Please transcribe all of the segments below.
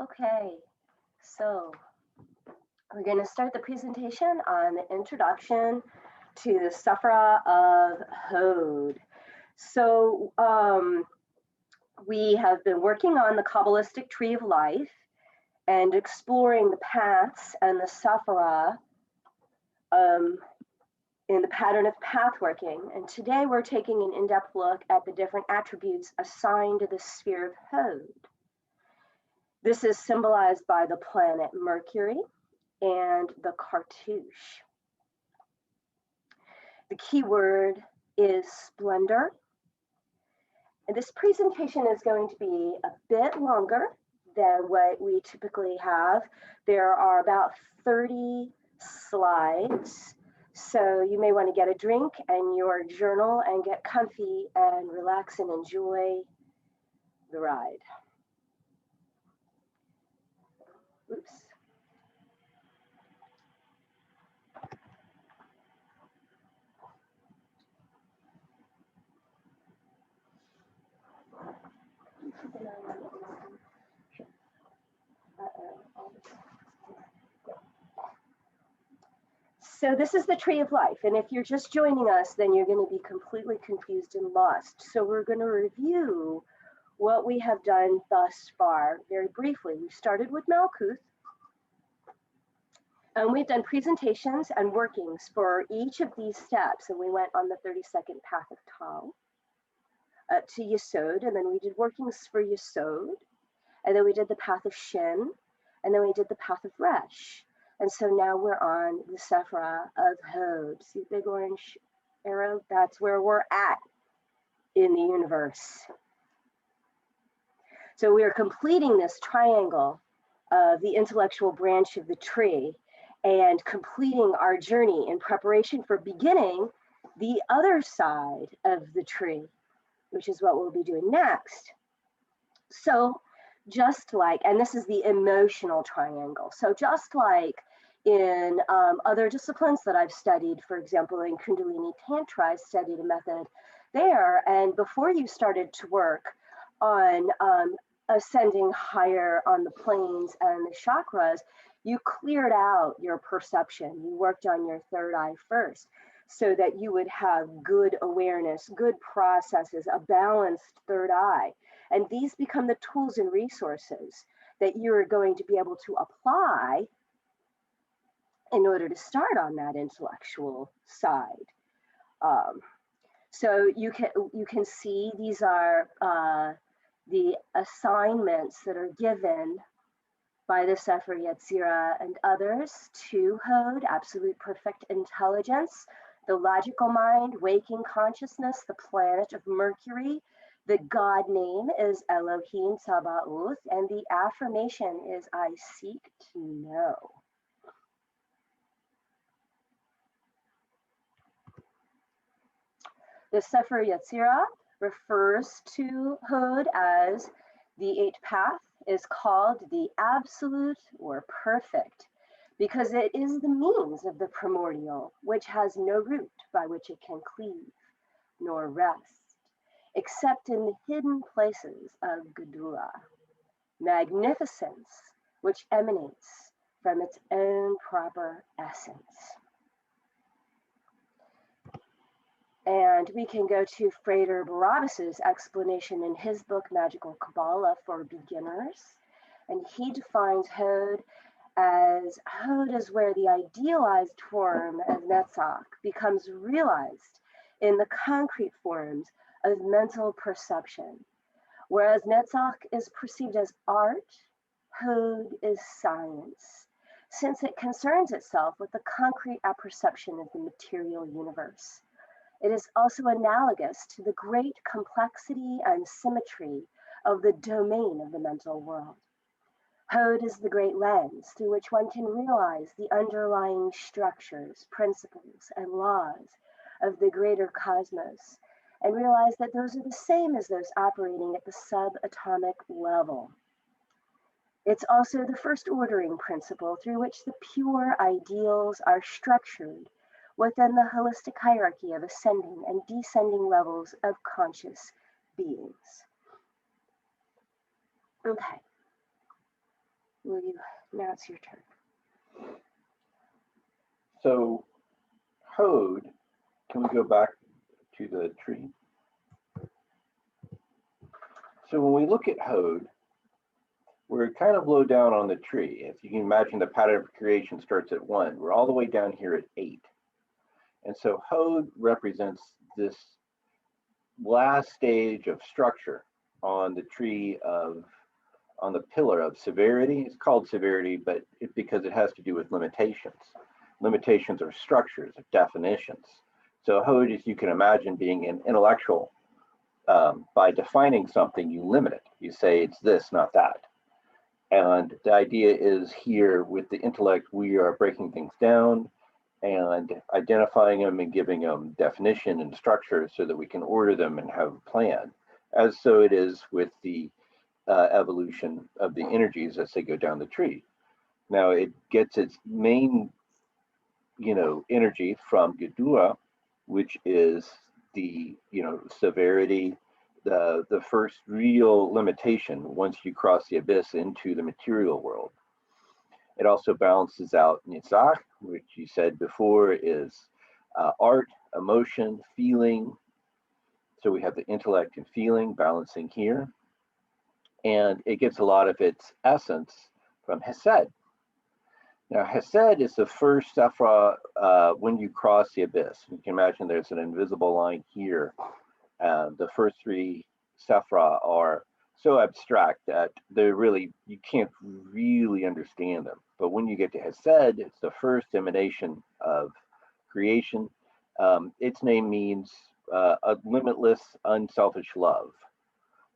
Okay, so we're going to start the presentation on the introduction to the Sephra of Hod. So we have been working on the Kabbalistic tree of life and exploring the paths and the Sephra in the pattern of path working. And today we're taking an in-depth look at the different attributes assigned to the sphere of Hod. This is symbolized by the planet Mercury and the cartouche. The key word is splendor. And this presentation is going to be a bit longer than what we typically have. There are about 30 slides. So you may want to get a drink and your journal and get comfy and relax and enjoy the ride. Oops. So this is the tree of life. And if you're just joining us, then you're going to be completely confused and lost. So we're going to review what we have done thus far very briefly. We started with Malkuth. And we've done presentations and workings for each of these steps. And we went on the 32nd path of Tau to Yesod. And then we did workings for Yesod. And then we did the path of Shin. And then we did the path of Resh. And so now we're on the Sephra of Hod. See the big orange arrow? That's where we're at in the universe. So we are completing this triangle of the intellectual branch of the tree and completing our journey in preparation for beginning the other side of the tree, which is what we'll be doing next. So just like, and this is the emotional triangle. So just like in other disciplines that I've studied, for example, in Kundalini Tantra, I studied a method there. And before you started to work on ascending higher on the planes and the chakras, you cleared out your perception. You worked on your third eye first so that you would have good awareness, good processes, a balanced third eye. And these become the tools and resources that you're going to be able to apply in order to start on that intellectual side. So you can see these are the assignments that are given by the Sefer Yetzirah and others to Hod: absolute perfect intelligence, the logical mind, waking consciousness, the planet of Mercury. The God name is Elohim Sabaoth, and the affirmation is I seek to know. The Sefer Yetzirah refers to Hod as the eighth path, is called the absolute or perfect, because it is the means of the primordial, which has no root by which it can cleave, nor rest, except in the hidden places of Gedula, magnificence, which emanates from its own proper essence. And we can go to Frater Barabbas's explanation in his book, Magical Kabbalah for Beginners. And he defines Hod is where the idealized form of Netzach becomes realized in the concrete forms of mental perception. Whereas Netzach is perceived as art, Hod is science, since it concerns itself with the concrete apperception of the material universe. It is also analogous to the great complexity and symmetry of the domain of the mental world. Hod is the great lens through which one can realize the underlying structures, principles, and laws of the greater cosmos, and realize that those are the same as those operating at the subatomic level. It's also the first ordering principle through which the pure ideals are structured within the holistic hierarchy of ascending and descending levels of conscious beings. Okay. Will you? Now it's your turn. So, Hode, can we go back to the tree? So when we look at Hode, we're kind of low down on the tree. If you can imagine, the pattern of creation starts at 1. We're all the way down here at 8. And so Hode represents this last stage of structure on the tree on the pillar of severity. It's called severity, but it's because it has to do with limitations. Limitations are structures, of definitions. So Hode, as you can imagine, being an intellectual, by defining something, you limit it. You say it's this, not that. And the idea is here with the intellect, we are breaking things down and identifying them and giving them definition and structure so that we can order them and have a plan. As so it is with the evolution of the energies as they go down the tree. Now it gets its main, energy from Gedura, which is the, severity, the first real limitation once you cross the abyss into the material world. It also balances out Nitzach, which you said before is art, emotion, feeling. So we have the intellect and feeling balancing here. And it gets a lot of its essence from Hesed. Now, Hesed is the first sephra when you cross the abyss. You can imagine there's an invisible line here. The first 3 sephra are so abstract that they're really, you can't really understand them. But when you get to Hesed, it's the first emanation of creation. Its name means a limitless, unselfish love.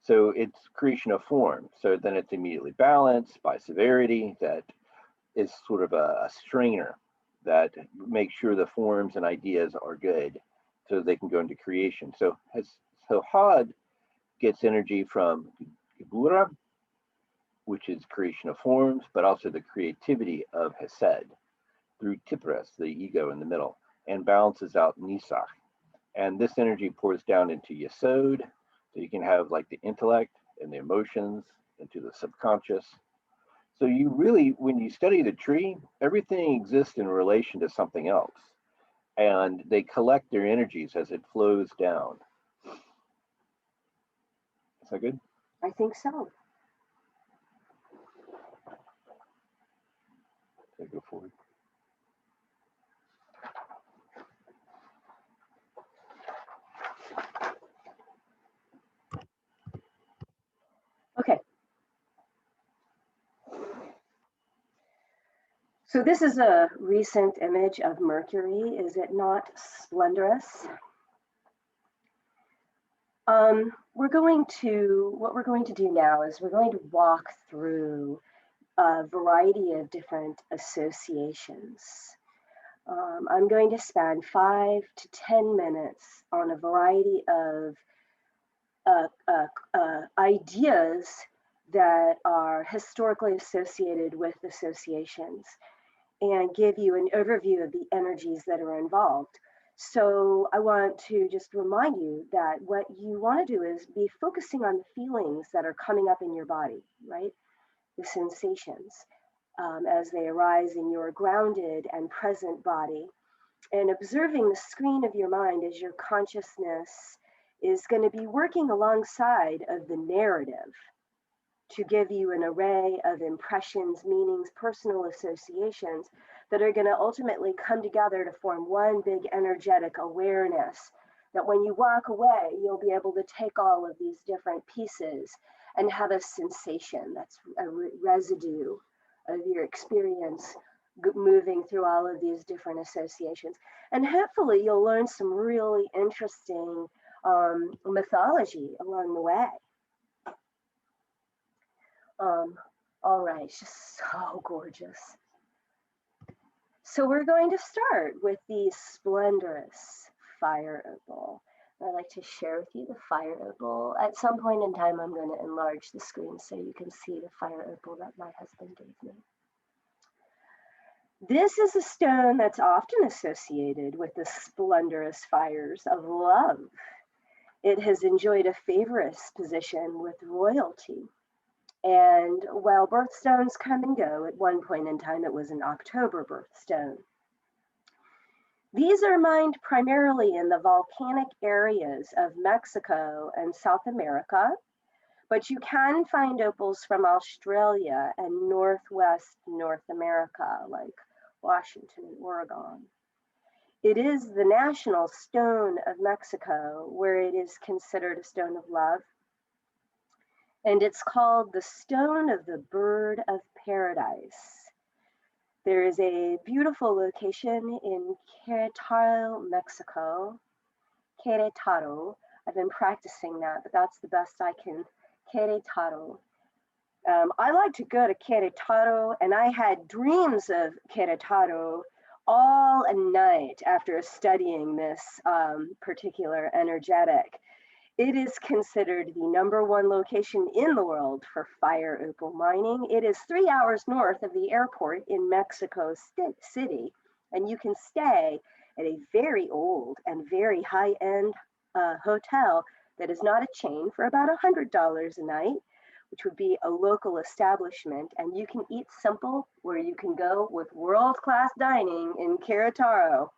So it's creation of form. So then it's immediately balanced by severity, that is sort of a strainer that makes sure the forms and ideas are good so they can go into creation. So Hod gets energy from Gebura, which is creation of forms, but also the creativity of Hesed through Tipras, the ego in the middle, and balances out Nisach. And this energy pours down into Yesod, so you can have like the intellect and the emotions into the subconscious. So you really, when you study the tree, everything exists in relation to something else, and they collect their energies as it flows down. Is that good? I think so. Okay, go forward. Okay. So this is a recent image of Mercury. Is it not splendorous? What we're going to do now is we're going to walk through a variety of different associations. I'm going to spend 5 to 10 minutes on a variety of ideas that are historically associated with associations and give you an overview of the energies that are involved. So I want to just remind you that what you want to do is be focusing on the feelings that are coming up in your body, right? The sensations as they arise in your grounded and present body, and observing the screen of your mind as your consciousness is going to be working alongside of the narrative to give you an array of impressions, meanings, personal associations that are going to ultimately come together to form one big energetic awareness, that when you walk away, you'll be able to take all of these different pieces and have a sensation that's a residue of your experience moving through all of these different associations. And hopefully you'll learn some really interesting mythology along the way. All right, it's just so gorgeous. So we're going to start with the splendorous fire opal. I'd like to share with you the fire opal. At some point in time, I'm going to enlarge the screen so you can see the fire opal that my husband gave me. This is a stone that's often associated with the splendorous fires of love. It has enjoyed a favorite position with royalty. And while birthstones come and go, at one point in time it was an October birthstone. These are mined primarily in the volcanic areas of Mexico and South America, but you can find opals from Australia and Northwest North America, like Washington and Oregon. It is the national stone of Mexico, where it is considered a stone of love. And it's called the stone of the bird of paradise. There is a beautiful location in Queretaro, Mexico. Queretaro. I've been practicing that, but that's the best I can. Queretaro. I like to go to Queretaro, and I had dreams of Queretaro all a night after studying this particular energetic. It is considered the #1 location in the world for fire opal mining. It is 3 hours north of the airport in Mexico City, and you can stay at a very old and very high-end hotel that is not a chain for about $100 a night, which would be a local establishment, and you can eat simple, where you can go with world-class dining in Queretaro.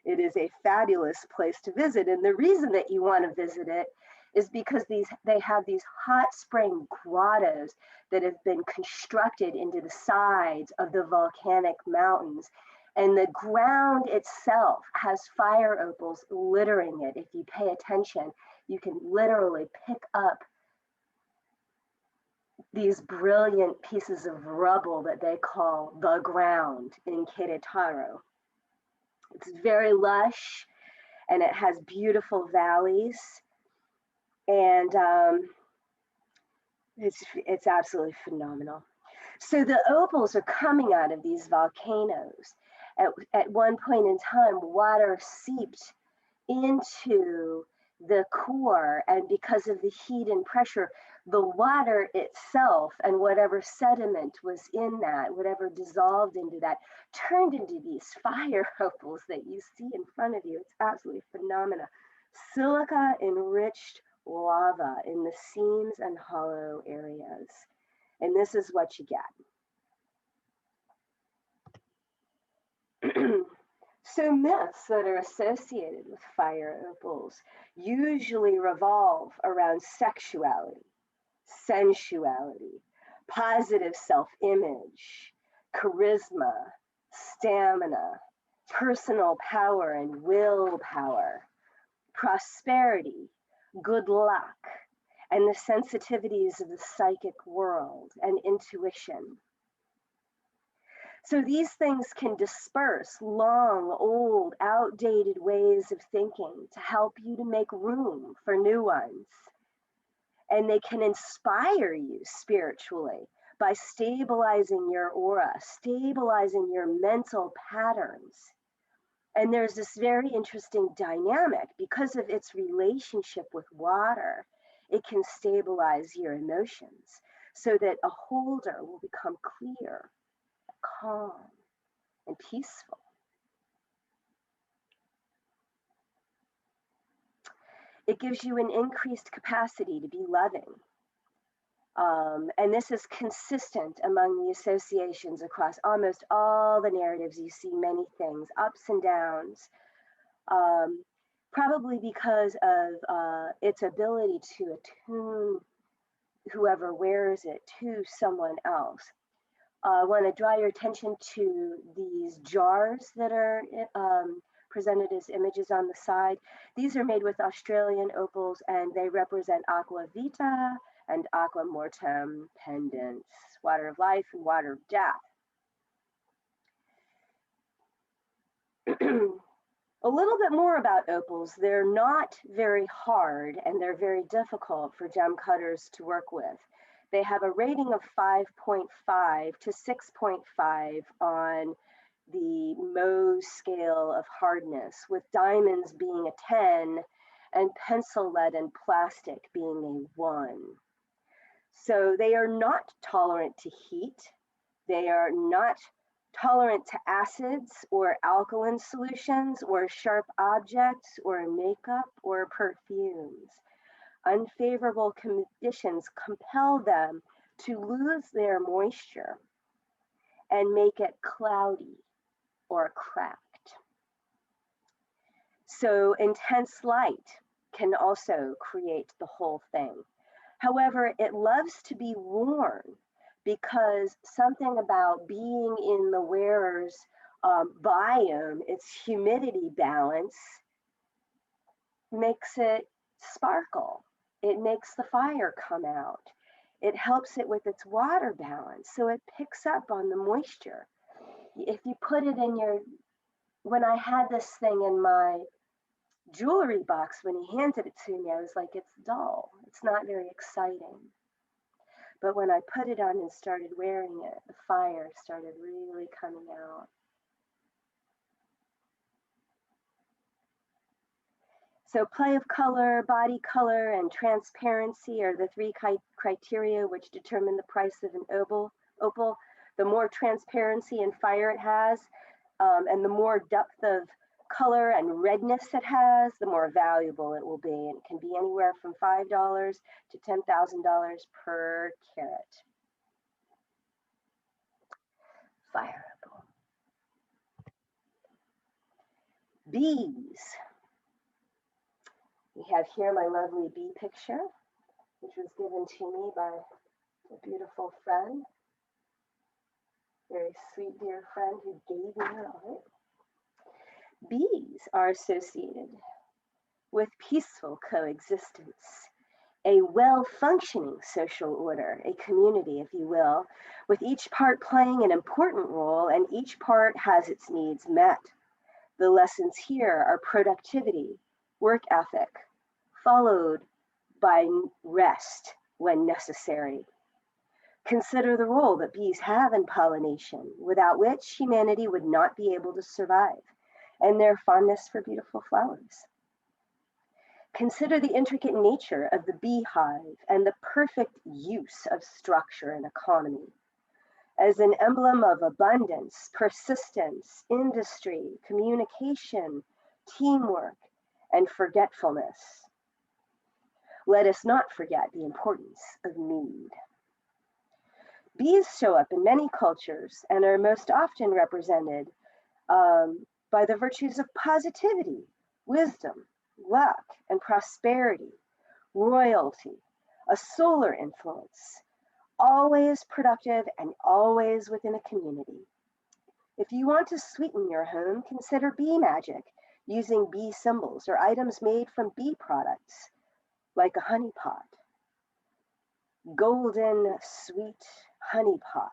It is a fabulous place to visit, and the reason that you want to visit it is because they have these hot spring grottos that have been constructed into the sides of the volcanic mountains, and the ground itself has fire opals littering it. If you pay attention, you can literally pick up these brilliant pieces of rubble that they call the ground in Queretaro. It's very lush, and it has beautiful valleys, and it's absolutely phenomenal. So the opals are coming out of these volcanoes. At one point in time, water seeped into the core, and because of the heat and pressure, the water itself and whatever sediment was in that, whatever dissolved into that, turned into these fire opals that you see in front of you. It's absolutely phenomenal. Silica enriched lava in the seams and hollow areas. And this is what you get. So myths that are associated with fire opals usually revolve around sexuality, sensuality, positive self-image, charisma, stamina, personal power and willpower, prosperity, good luck, and the sensitivities of the psychic world and intuition. So these things can disperse long, old, outdated ways of thinking to help you to make room for new ones. And they can inspire you spiritually by stabilizing your aura, stabilizing your mental patterns. And there's this very interesting dynamic because of its relationship with water. It can stabilize your emotions so that a holder will become clear, calm, and peaceful. It gives you an increased capacity to be loving. And this is consistent among the associations across almost all the narratives. You see many things, ups and downs, probably because of its ability to attune whoever wears it to someone else. I want to draw your attention to these jars that are presented as images on the side. These are made with Australian opals, and they represent aqua vita and aqua mortem pendants, water of life and water of death. A little bit more about opals. They're not very hard, and they're very difficult for gem cutters to work with. They have a rating of 5.5 to 6.5 on the Mohs scale of hardness, with diamonds being a 10 and pencil lead and plastic being a 1. So they are not tolerant to heat. They are not tolerant to acids or alkaline solutions or sharp objects or makeup or perfumes. Unfavorable conditions compel them to lose their moisture and make it cloudy or cracked. So intense light can also create the whole thing. However, it loves to be worn because something about being in the wearer's biome, its humidity balance, makes it sparkle. It makes the fire come out. It helps it with its water balance, so it picks up on the moisture. If you put it in your, when I had this thing in my jewelry box, when he handed it to me, I was like, it's dull. It's not very exciting. But when I put it on and started wearing it, the fire started really coming out. So play of color, body color, and transparency are the three criteria which determine the price of an opal. The more transparency and fire it has, and the more depth of color and redness it has, the more valuable it will be. And it can be anywhere from $5 to $10,000 per carat. Fire opal. Bees. We have here my lovely bee picture, which was given to me by a beautiful friend, very sweet dear friend who gave me her art. Bees are associated with peaceful coexistence, a well-functioning social order, a community, if you will, with each part playing an important role and each part has its needs met. The lessons here are productivity, work ethic, followed by rest when necessary. Consider the role that bees have in pollination, without which humanity would not be able to survive, and their fondness for beautiful flowers. Consider the intricate nature of the beehive and the perfect use of structure and economy as an emblem of abundance, persistence, industry, communication, teamwork, and forgetfulness. Let us not forget the importance of mead. Bees show up in many cultures and are most often represented by the virtues of positivity, wisdom, luck, and prosperity, royalty, a solar influence, always productive and always within a community. If you want to sweeten your home, consider bee magic using bee symbols or items made from bee products, like a honey pot. Golden sweet honey pot,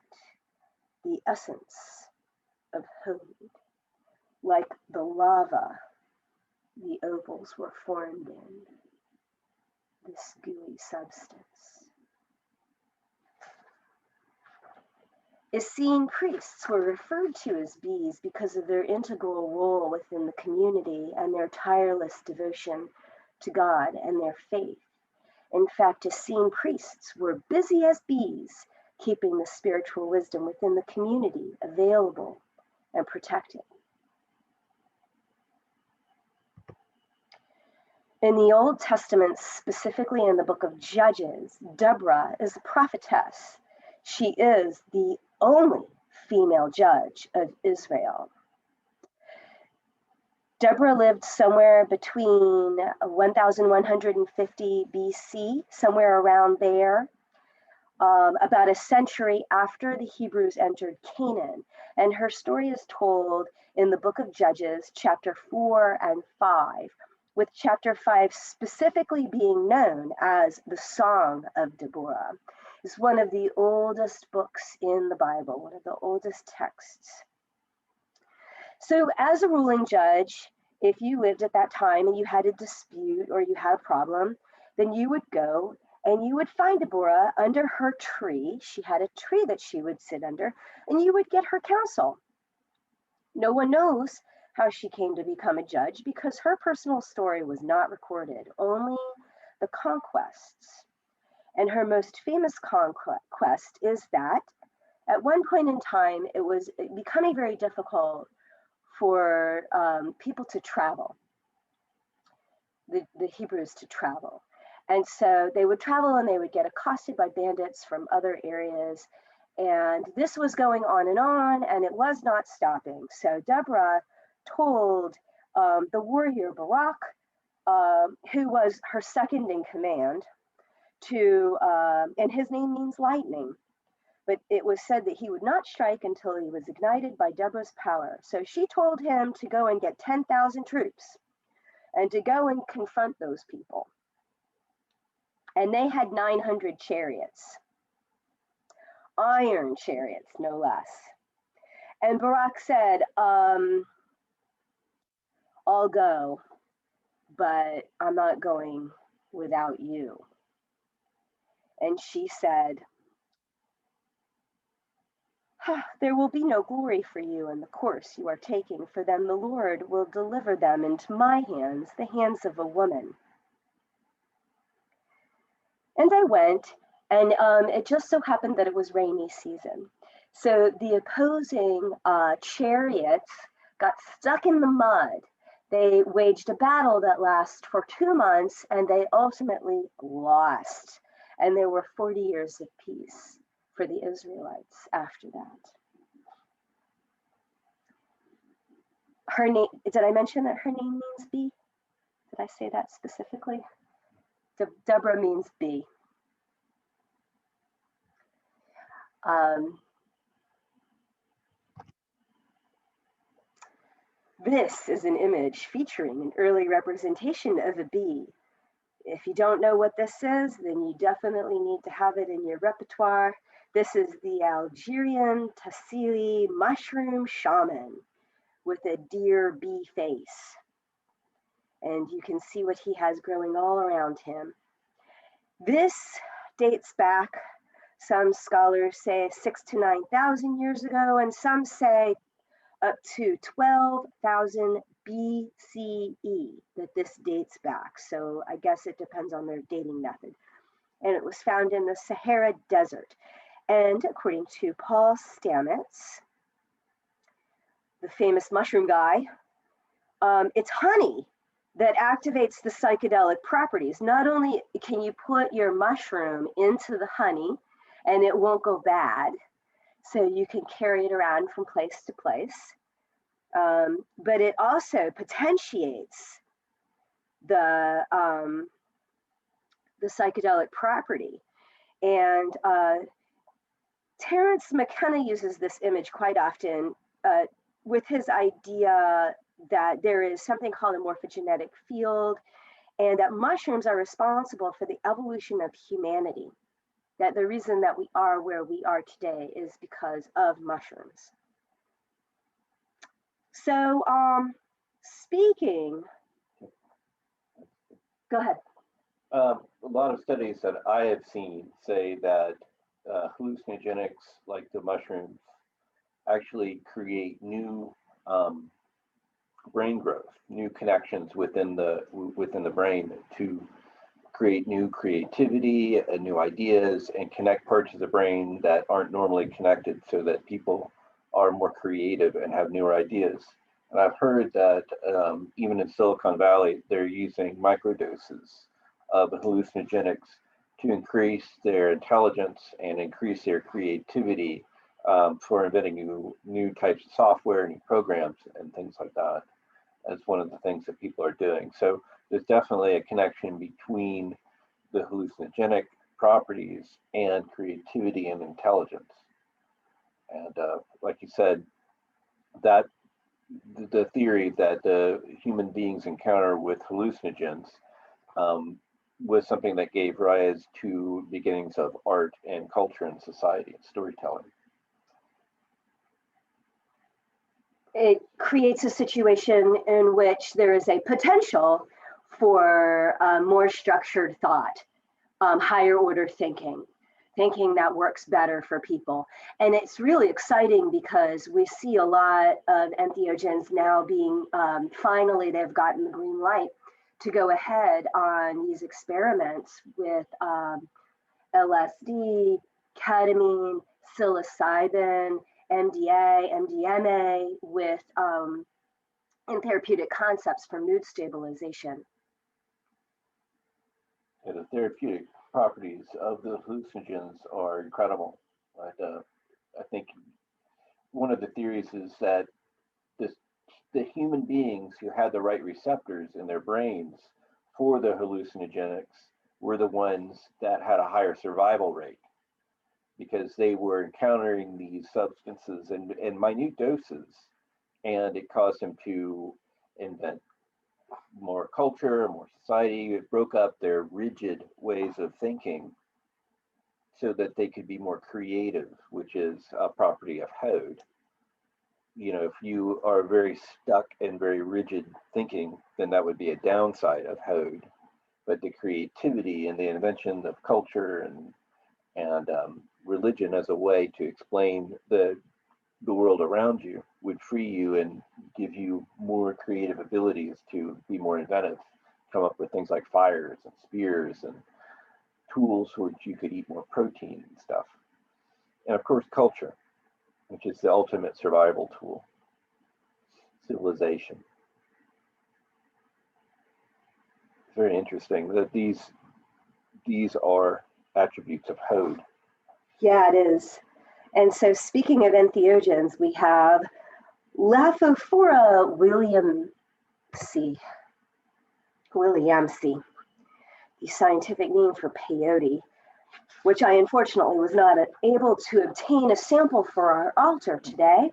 the essence of home, like the lava the opals were formed in, this gooey substance. Essene priests were referred to as bees because of their integral role within the community and their tireless devotion to God and their faith. In fact, Essene priests were busy as bees, keeping the spiritual wisdom within the community available and protected. In the Old Testament, specifically in the book of Judges, Deborah is a prophetess. She is the only female judge of Israel. Deborah lived somewhere between 1150 BC, somewhere around there, about a century after the Hebrews entered Canaan. And her story is told in the book of Judges, chapter 4 and 5, with chapter 5 specifically being known as the Song of Deborah. It's one of the oldest books in the Bible, one of the oldest texts. So as a ruling judge, if you lived at that time and you had a dispute or you had a problem, then you would go and you would find Deborah under her tree. She had a tree that she would sit under, and you would get her counsel. No one knows how she came to become a judge because her personal story was not recorded, only the conquests. And her most famous conquest is that at one point in time, it was becoming very difficult for people to travel, the Hebrews to travel. And so they would travel and they would get accosted by bandits from other areas. And this was going on, and it was not stopping. So Deborah told the warrior Barak, who was her second in command, and his name means lightning, but it was said that he would not strike until he was ignited by Deborah's power. So she told him to go and get 10,000 troops and to go and confront those people. And they had 900 chariots, iron chariots, no less. And Barak said, I'll go, but I'm not going without you. And she said, there will be no glory for you in the course you are taking, for then the Lord will deliver them into my hands, the hands of a woman. And I went, and it just so happened that it was rainy season. So the opposing chariots got stuck in the mud. They waged a battle that lasted for 2 months, and they ultimately lost. And there were 40 years of peace for the Israelites after that. Her name, did I mention that her name means bee? Did I say that specifically? Deborah means bee. This is an image featuring an early representation of a bee. If you don't know what this is, then you definitely need to have it in your repertoire. This is the Algerian Tassili mushroom shaman with a deer bee face. And you can see what he has growing all around him. This dates back, some scholars say 6,000 to 9,000 years ago, and some say up to 12,000 BCE that this dates back. So I guess it depends on their dating method. And it was found in the Sahara Desert. And according to Paul Stamets, the famous mushroom guy, it's honey that activates the psychedelic properties. Not only can you put your mushroom into the honey and it won't go bad, so you can carry it around from place to place, but it also potentiates the psychedelic property. And Terence McKenna uses this image quite often with his idea that there is something called a morphogenetic field, and that mushrooms are responsible for the evolution of humanity. That the reason that we are where we are today is because of mushrooms. So, speaking, go ahead. A lot of studies that I have seen say that hallucinogenics like the mushrooms actually create new brain growth, new connections within the brain to create new creativity and new ideas and connect parts of the brain that aren't normally connected, so that people are more creative and have newer ideas. And I've heard that even in Silicon Valley, they're using microdoses of hallucinogenics to increase their intelligence and increase their creativity for inventing new types of software, new programs, and things like that. That's one of the things that people are doing. So there's definitely a connection between the hallucinogenic properties and creativity and intelligence. And like you said, that the theory that the human beings encounter with hallucinogens was something that gave rise to beginnings of art and culture and society and storytelling. It creates a situation in which there is a potential for more structured thought, higher order thinking that works better for people. And it's really exciting because we see a lot of entheogens now being, finally they've gotten the green light to go ahead on these experiments with LSD, ketamine, psilocybin, MDA, MDMA, with in therapeutic concepts for mood stabilization. The therapeutic properties of the hallucinogens are incredible. I think one of the theories is that the human beings who had the right receptors in their brains for the hallucinogenics were the ones that had a higher survival rate, because they were encountering these substances in minute doses, and it caused them to invent more culture, more society. It broke up their rigid ways of thinking so that they could be more creative, which is a property of Hode. If you are very stuck and very rigid thinking, then that would be a downside of Hode. But the creativity and the invention of culture and religion as a way to explain the world around you would free you and give you more creative abilities to be more inventive, come up with things like fires and spears and tools so that you could eat more protein and stuff. And of course, culture, which is the ultimate survival tool. Civilization. It's very interesting that these are attributes of Hode. Yeah, it is. And so speaking of entheogens, we have Laphophora williamsi, the scientific name for peyote, which I unfortunately was not able to obtain a sample for our altar today.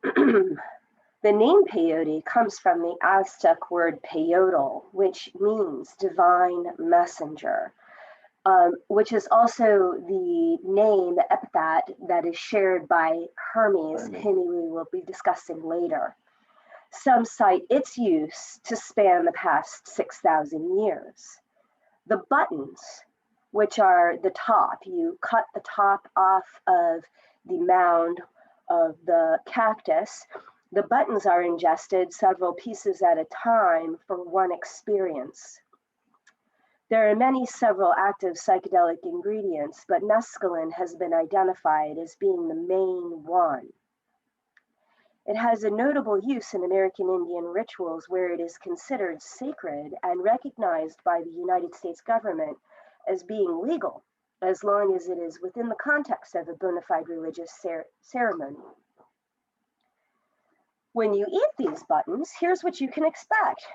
The name peyote comes from the Aztec word peyotl, which means divine messenger, which is also the name, the epithet that is shared by Hermes, whom we will be discussing later. Some cite its use to span the past 6,000 years. The buttons, which are the top, you cut the top off of the mound of the cactus. The buttons are ingested several pieces at a time for one experience. There are several active psychedelic ingredients, but mescaline has been identified as being the main one. It has a notable use in American Indian rituals where it is considered sacred and recognized by the United States government as being legal, as long as it is within the context of a bona fide religious ceremony. When you eat these buttons, here's what you can expect.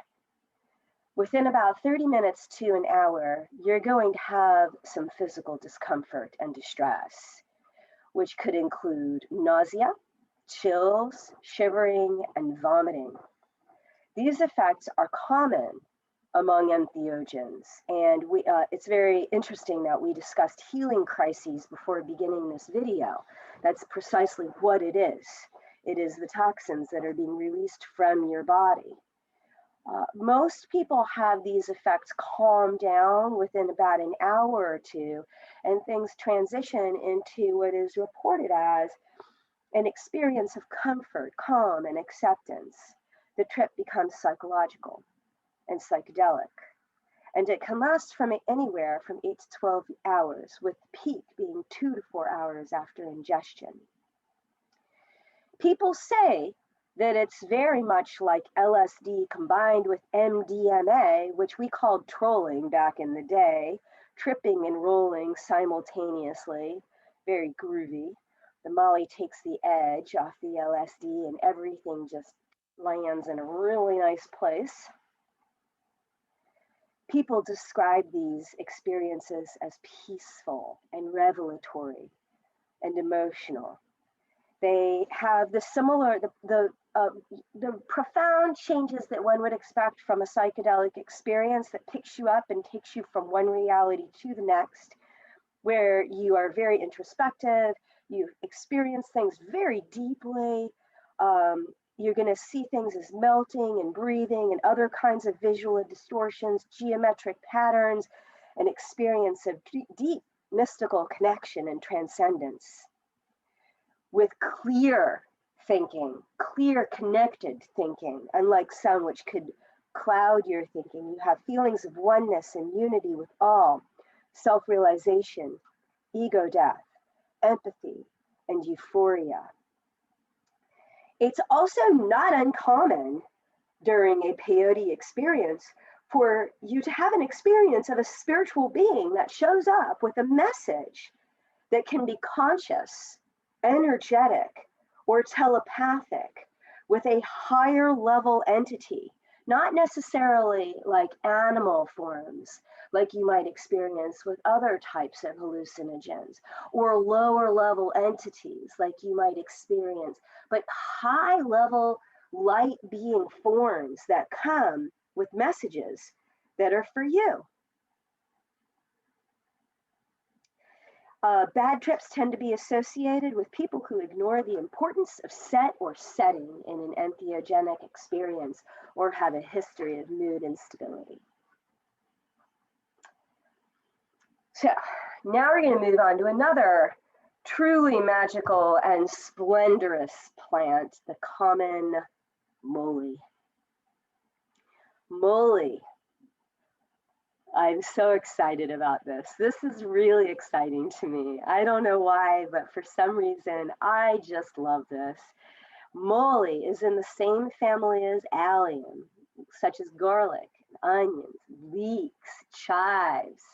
Within about 30 minutes to an hour, you're going to have some physical discomfort and distress, which could include nausea, chills, shivering, and vomiting. These effects are common among entheogens, and it's very interesting that we discussed healing crises before beginning this video. That's precisely what it is. It is the toxins that are being released from your body. Most people have these effects calm down within about an hour or two, and things transition into what is reported as an experience of comfort, calm, and acceptance. The trip becomes psychological and psychedelic, and it can last from anywhere from 8 to 12 hours, with the peak being 2 to 4 hours after ingestion. People say that it's very much like LSD combined with MDMA, which we called trolling back in the day, tripping and rolling simultaneously, very groovy. The Moly takes the edge off the LSD and everything just lands in a really nice place. People describe these experiences as peaceful and revelatory and emotional. They have the similar, the profound changes that one would expect from a psychedelic experience that picks you up and takes you from one reality to the next, where you are very introspective, you experience things very deeply, you're going to see things as melting and breathing and other kinds of visual distortions, geometric patterns, an experience of deep mystical connection and transcendence. With clear thinking, clear connected thinking, unlike some which could cloud your thinking. You have feelings of oneness and unity with all, self-realization, ego death, empathy, and euphoria. It's also not uncommon during a peyote experience for you to have an experience of a spiritual being that shows up with a message that can be conscious, energetic, or telepathic with a higher level entity, not necessarily like animal forms, like you might experience with other types of hallucinogens, or lower level entities like you might experience, but high level light being forms that come with messages that are for you. Bad trips tend to be associated with people who ignore the importance of set or setting in an entheogenic experience or have a history of mood instability. So now we're going to move on to another truly magical and splendorous plant, the common Moly. Moly. I'm so excited about this. This is really exciting to me. I don't know why, but for some reason, I just love this. Moly is in the same family as allium, such as garlic, onions, leeks, chives.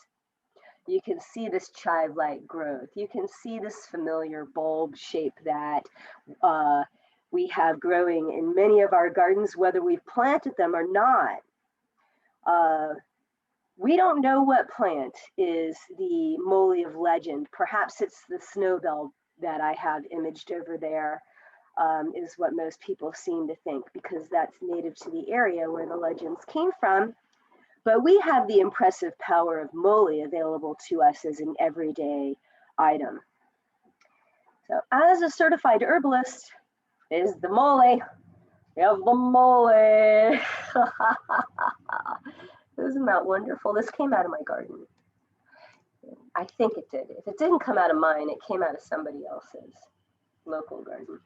You can see this chive-like growth. You can see this familiar bulb shape that we have growing in many of our gardens, whether we've planted them or not. We don't know what plant is the Moly of legend. Perhaps it's the snowbell that I have imaged over there, is what most people seem to think, because that's native to the area where the legends came from. But we have the impressive power of Moly available to us as an everyday item. So as a certified herbalist, is the Moly. We have the Moly. Isn't that wonderful? This came out of my garden. I think it did. If it didn't come out of mine, it came out of somebody else's local garden.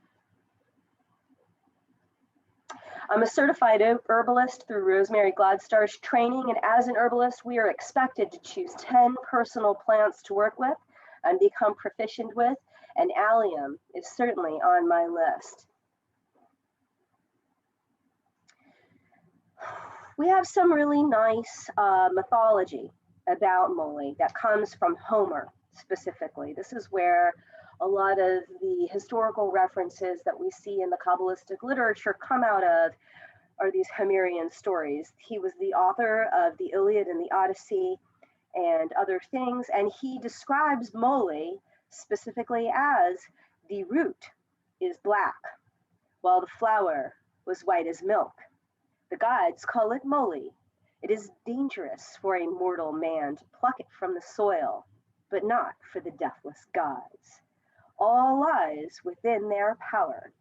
I'm a certified herbalist through Rosemary Gladstar's training, and as an herbalist, we are expected to choose 10 personal plants to work with and become proficient with, and allium is certainly on my list. We have some really nice mythology about Moly that comes from Homer specifically. This is where a lot of the historical references that we see in the Kabbalistic literature come out of, are these Homerian stories. He was the author of the Iliad and the Odyssey and other things, and he describes Moly specifically as the root is black, while the flower was white as milk. The gods call it Moly. It is dangerous for a mortal man to pluck it from the soil, but not for the deathless gods. All lies within their power.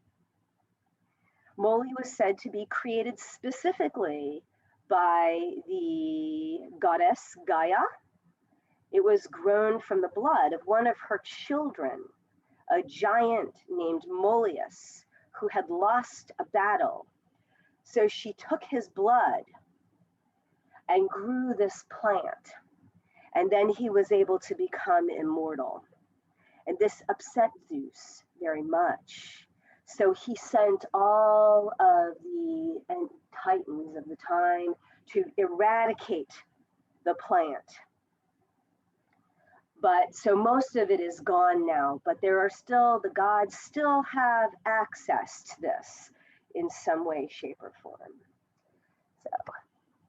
Moly was said to be created specifically by the goddess Gaia. It was grown from the blood of one of her children, a giant named Molyus, who had lost a battle. So she took his blood and grew this plant, and then he was able to become immortal. And this upset Zeus very much. So he sent all of the titans of the time to eradicate the plant. But so most of it is gone now, but there are still, the gods still have access to this in some way, shape, or form. So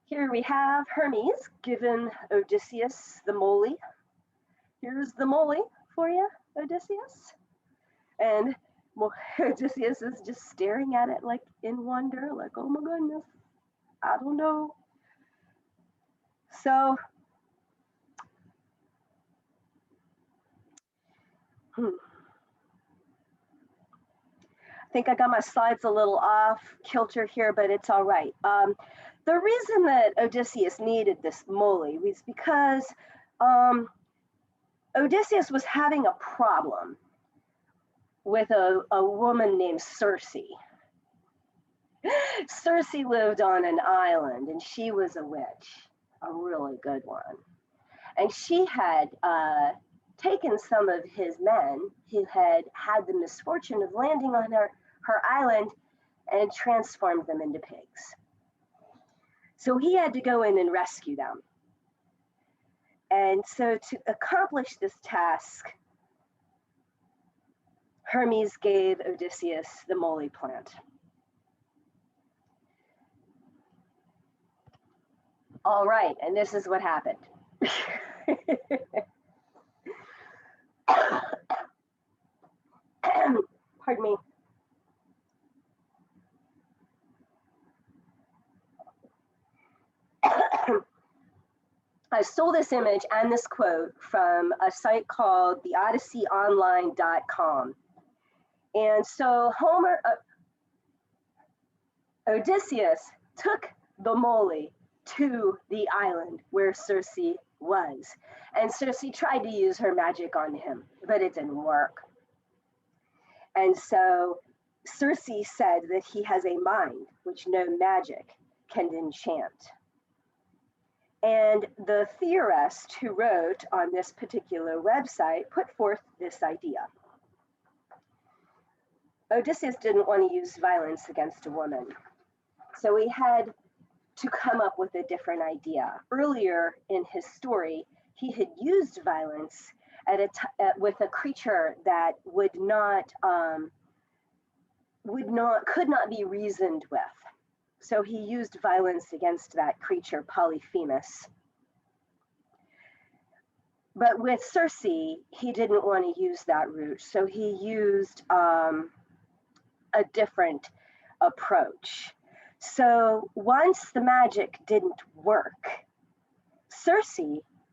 here we have Hermes given Odysseus the Moly. Here's the Moly for you, Odysseus. And Odysseus is just staring at it like in wonder, like, oh my goodness, I don't know. So, I think I got my slides a little off kilter here, but it's all right. The reason that Odysseus needed this Moly was because Odysseus was having a problem with a woman named Circe. Circe lived on an island, and she was a witch, a really good one. And she had taken some of his men who had had the misfortune of landing on her island and transformed them into pigs. So he had to go in and rescue them. And so to accomplish this task, Hermes gave Odysseus the Moly plant. All right, and this is what happened. Pardon me. I stole this image and this quote from a site called the odysseyonline.com. And so Odysseus took the Moly to the island where Circe was. And Circe tried to use her magic on him, but it didn't work. And so Circe said that he has a mind which no magic can enchant. And the theorist who wrote on this particular website put forth this idea. Odysseus didn't want to use violence against a woman, so he had to come up with a different idea. Earlier in his story, he had used violence with a creature that could not be reasoned with. So he used violence against that creature, Polyphemus. But with Circe, he didn't want to use that route, so he used a different approach. So once the magic didn't work, Circe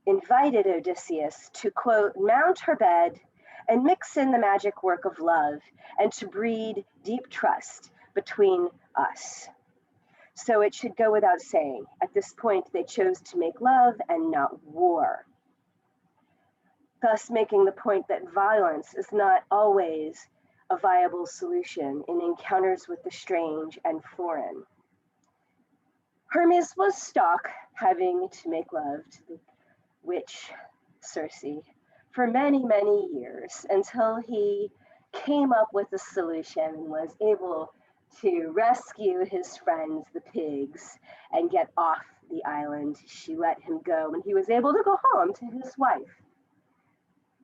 invited Odysseus to, quote, mount her bed and mix in the magic work of love and to breed deep trust between us. So it should go without saying, at this point, they chose to make love and not war. Thus making the point that violence is not always a viable solution in encounters with the strange and foreign. Hermes was stuck having to make love to the witch Circe for many, many years until he came up with a solution and was able to rescue his friends, the pigs, and get off the island. She let him go, and he was able to go home to his wife.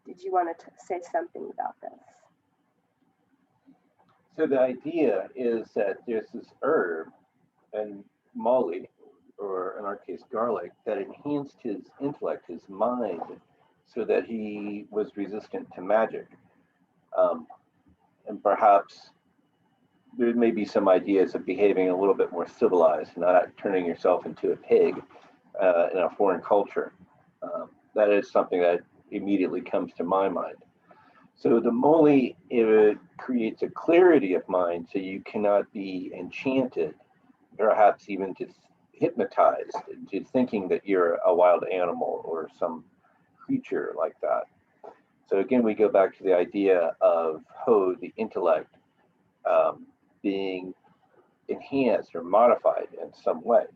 Did you want to say something about this? So the idea is that there's this herb, and Moly, or in our case garlic, that enhanced his intellect, his mind, so that he was resistant to magic. And perhaps there may be some ideas of behaving a little bit more civilized, not turning yourself into a pig in a foreign culture. That is something that immediately comes to my mind. So the Moly, it creates a clarity of mind so you cannot be enchanted, perhaps even just hypnotized into thinking that you're a wild animal or some creature like that. So again, we go back to the idea of the intellect being enhanced or modified in some way.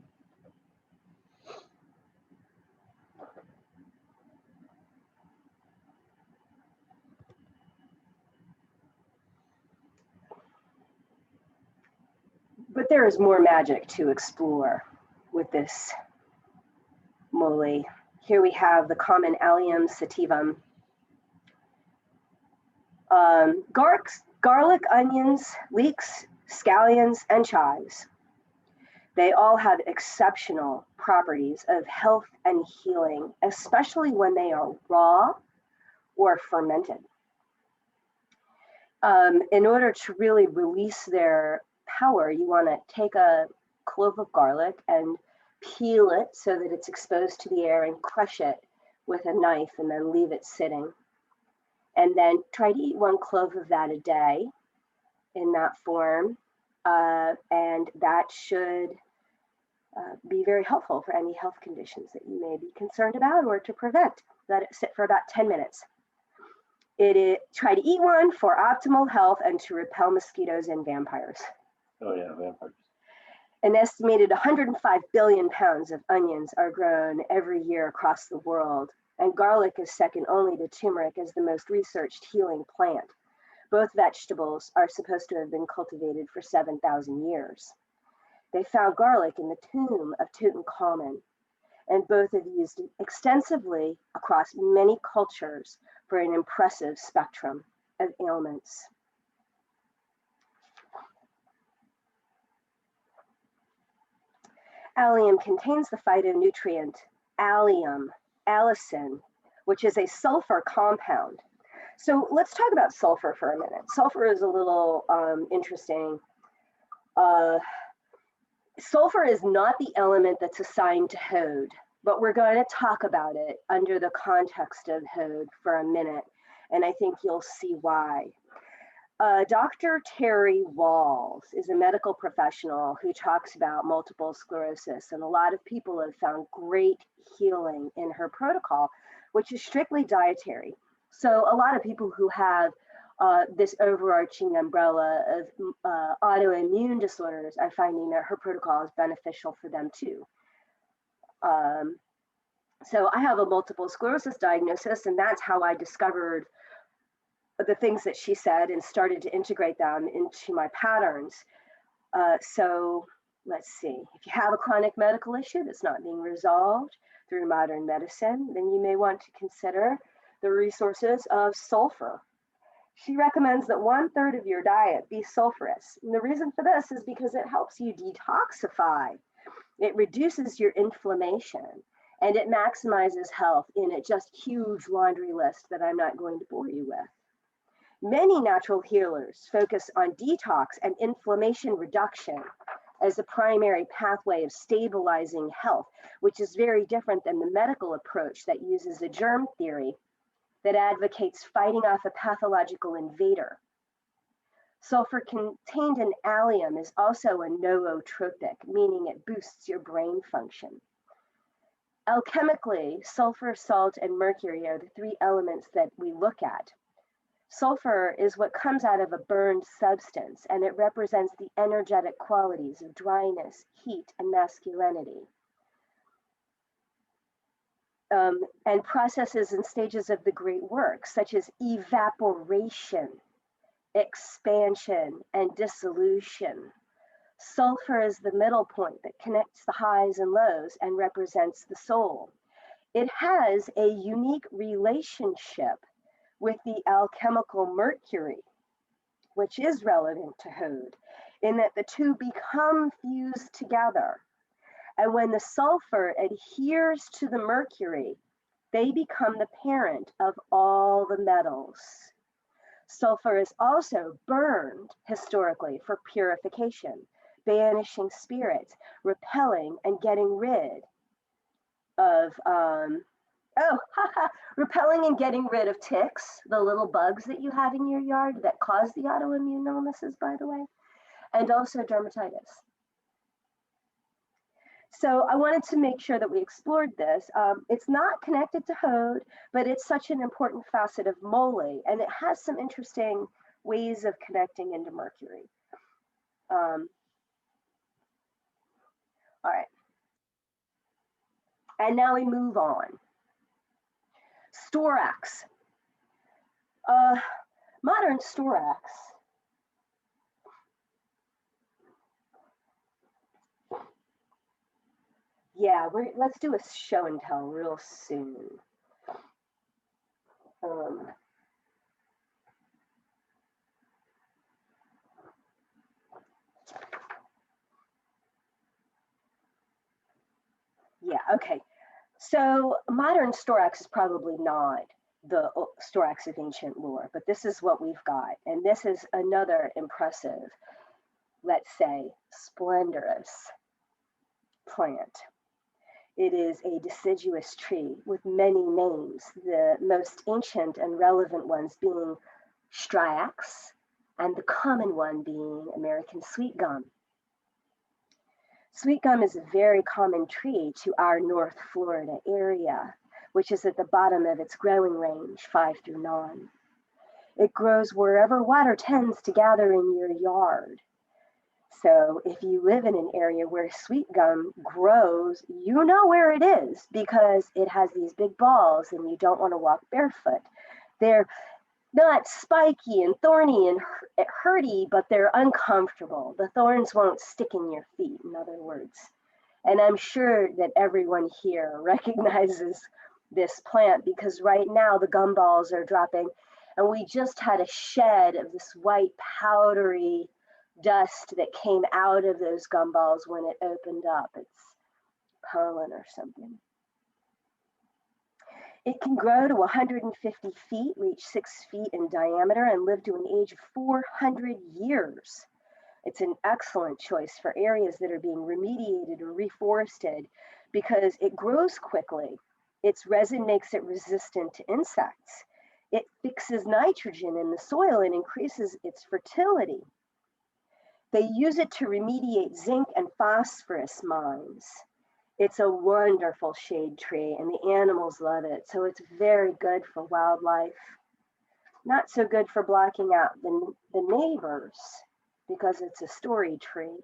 But there is more magic to explore with this Moly. Here we have the common Allium sativum. Garlic, onions, leeks, scallions, and chives. They all have exceptional properties of health and healing, especially when they are raw or fermented. In order to really release their power, you want to take a clove of garlic and peel it so that it's exposed to the air and crush it with a knife and then leave it sitting. And then try to eat 1 clove of that a day in that form. And that should be very helpful for any health conditions that you may be concerned about or to prevent. Let it sit for about 10 minutes. Try to eat 1 for optimal health and to repel mosquitoes and vampires. Oh yeah, vampires. An estimated 105 billion pounds of onions are grown every year across the world, and garlic is second only to turmeric as the most researched healing plant. Both vegetables are supposed to have been cultivated for 7,000 years. They found garlic in the tomb of Tutankhamun, and both have used it extensively across many cultures for an impressive spectrum of ailments. Allium contains the phytonutrient allium, allicin, which is a sulfur compound. So let's talk about sulfur for a minute. Sulfur is a little interesting. Sulfur is not the element that's assigned to Hode, but we're going to talk about it under the context of Hode for a minute, and I think you'll see why. Dr. Terry Walls is a medical professional who talks about multiple sclerosis, and a lot of people have found great healing in her protocol, which is strictly dietary. So a lot of people who have this overarching umbrella of autoimmune disorders are finding that her protocol is beneficial for them too. So I have a multiple sclerosis diagnosis, and that's how I discovered the things that she said and started to integrate them into my patterns. So let's see, if you have a chronic medical issue that's not being resolved through modern medicine, then you may want to consider the resources of sulfur. She recommends that 1/3 of your diet be sulfurous. And the reason for this is because it helps you detoxify. It reduces your inflammation, and it maximizes health in a just huge laundry list that I'm not going to bore you with. Many natural healers focus on detox and inflammation reduction as a primary pathway of stabilizing health, which is very different than the medical approach that uses a germ theory that advocates fighting off a pathological invader. Sulfur contained in allium is also a nootropic, meaning it boosts your brain function. Alchemically, sulfur, salt, and mercury are the three elements that we look at. Sulfur is what comes out of a burned substance, and it represents the energetic qualities of dryness, heat, and masculinity. And processes and stages of the great work, such as evaporation, expansion, and dissolution. Sulfur is the middle point that connects the highs and lows and represents the soul. It has a unique relationship with the alchemical mercury, which is relevant to Hode, in that the two become fused together. And when the sulfur adheres to the mercury, they become the parent of all the metals. Sulfur is also burned historically for purification, banishing spirits, repelling and getting rid of, repelling and getting rid of ticks, the little bugs that you have in your yard that cause the autoimmune illnesses, by the way, and also dermatitis. So I wanted to make sure that we explored this. It's not connected to Hode, but it's such an important facet of Moly, and it has some interesting ways of connecting into Mercury. All right. And now we move on. Storax. Modern Storax. Yeah, let's do a show and tell real soon. Yeah, okay. So modern Storax is probably not the Storax of ancient lore, but this is what we've got. And this is another impressive, let's say, splendorous plant. It is a deciduous tree with many names, the most ancient and relevant ones being Storax, and the common one being American sweet gum. Sweet gum is a very common tree to our North Florida area, which is at the bottom of its growing range, 5 through 9. It grows wherever water tends to gather in your yard. So if you live in an area where sweet gum grows, you know where it is because it has these big balls and you don't want to walk barefoot. They're not spiky and thorny and hurty, but they're uncomfortable. The thorns won't stick in your feet, in other words. And I'm sure that everyone here recognizes this plant because right now the gumballs are dropping and we just had a shed of this white powdery dust that came out of those gumballs when it opened up. It's pollen or something. It can grow to 150 feet, reach 6 feet in diameter, and live to an age of 400 years. It's an excellent choice for areas that are being remediated or reforested because it grows quickly. Its resin makes it resistant to insects. It fixes nitrogen in the soil and increases its fertility. They use it to remediate zinc and phosphorus mines. It's a wonderful shade tree and the animals love it, so it's very good for wildlife. Not so good for blocking out the neighbors because it's a story tree.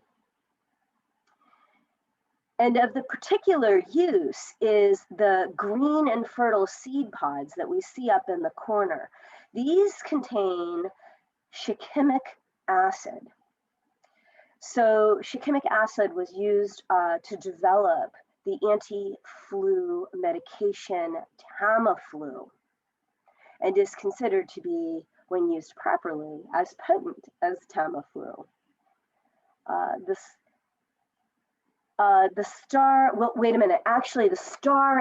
And of the particular use is the green and fertile seed pods that we see up in the corner. These contain shikimic acid. So shikimic acid was used to develop the anti-flu medication Tamiflu and is considered to be, when used properly, as potent as Tamiflu. The star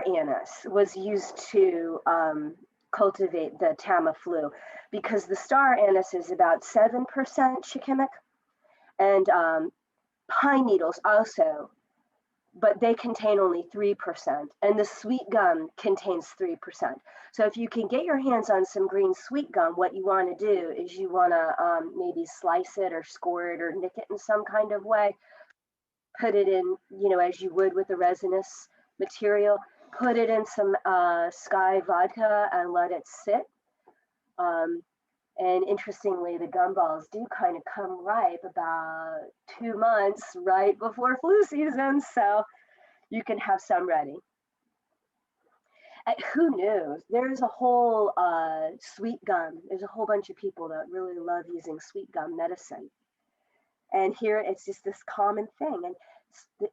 anise was used to cultivate the Tamiflu because the star anise is about 7% shikimic, and pine needles also, but they contain only 3%, and the sweet gum contains 3%. So if you can get your hands on some green sweet gum, what you want to do is you want to maybe slice it or score it or nick it in some kind of way, put it in, as you would with a resinous material, put it in some Sky vodka and let it sit. And interestingly, the gumballs do kind of come ripe about 2 months right before flu season, so you can have some ready. And who knows? There's a whole sweet gum. There's a whole bunch of people that really love using sweet gum medicine. And here it's just this common thing, and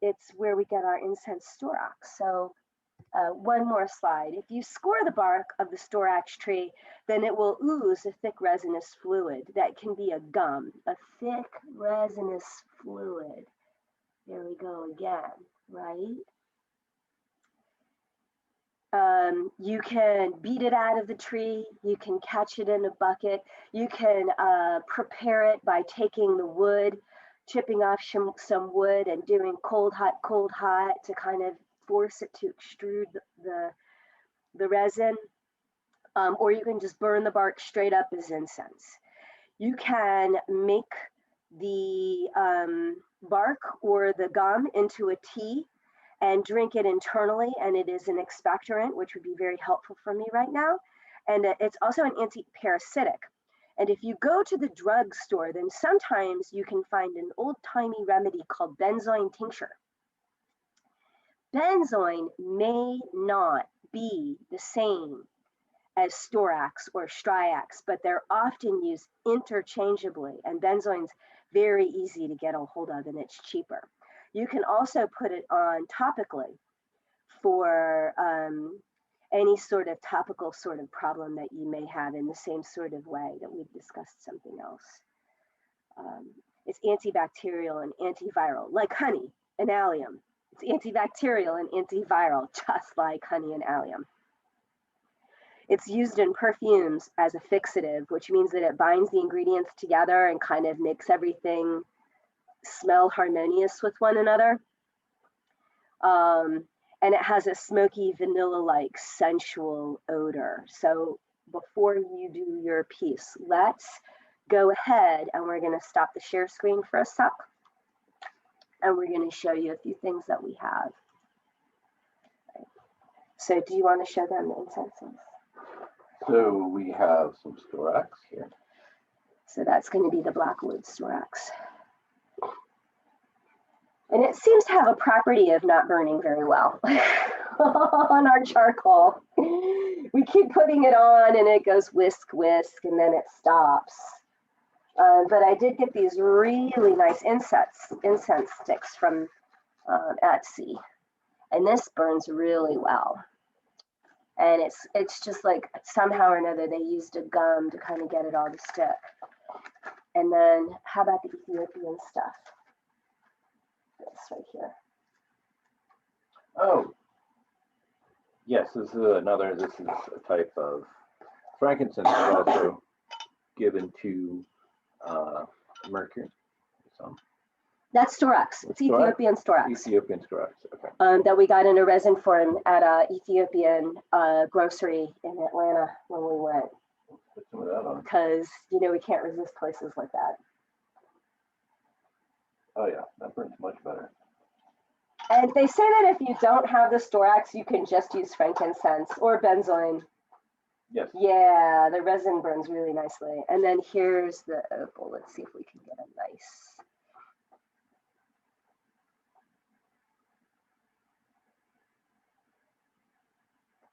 it's where we get our incense Storax. So one more slide. If you score the bark of the Storax tree, then it will ooze a thick resinous fluid that can be a gum, a thick resinous fluid. There we go again, right? You can beat it out of the tree. You can catch it in a bucket. You can prepare it by taking the wood, chipping off some wood and doing cold, hot to kind of force it to extrude the resin. Or you can just burn the bark straight up as incense. You can make the bark or the gum into a tea and drink it internally, and it is an expectorant, which would be very helpful for me right now. And it's also an anti-parasitic. And if you go to the drugstore, then sometimes you can find an old-timey remedy called benzoin tincture. Benzoin may not be the same as Storax or Striax, but they're often used interchangeably, and benzoin's very easy to get a hold of, and it's cheaper. You can also put it on topically for any sort of topical sort of problem that you may have in the same sort of way that we've discussed something else. It's antibacterial and antiviral, like honey and allium. It's antibacterial and antiviral, just like honey and allium. It's used in perfumes as a fixative, which means that it binds the ingredients together and kind of makes everything smell harmonious with one another. And it has a smoky vanilla-like sensual odor. So before you do your piece, let's go ahead and we're going to stop the share screen for a sec. And we're going to show you a few things that we have. So do you want to show them the incenses? So we have some Storax here. So that's going to be the Blackwood Storax. And it seems to have a property of not burning very well. on our charcoal. We keep putting it on and it goes whisk, whisk, and then it stops. But I did get these really nice incense sticks from Etsy, and this burns really well. And it's just like somehow or another they used a gum to kind of get it all to stick. And then how about the Ethiopian stuff? This right here. Oh, yes, this is a type of frankincense also given to Mercury. So. That's Storax. It's Ethiopian Storax. Ethiopian Storax, okay. That we got in a resin form at a Ethiopian grocery in Atlanta when we went. Put some of that on. Because, you know, we can't resist places like that. Oh yeah, that burns much better. And they say that if you don't have the Storax, you can just use frankincense or benzoin. Yes. Yeah, the resin burns really nicely. And then here's the opal. Let's see if we can get a nice.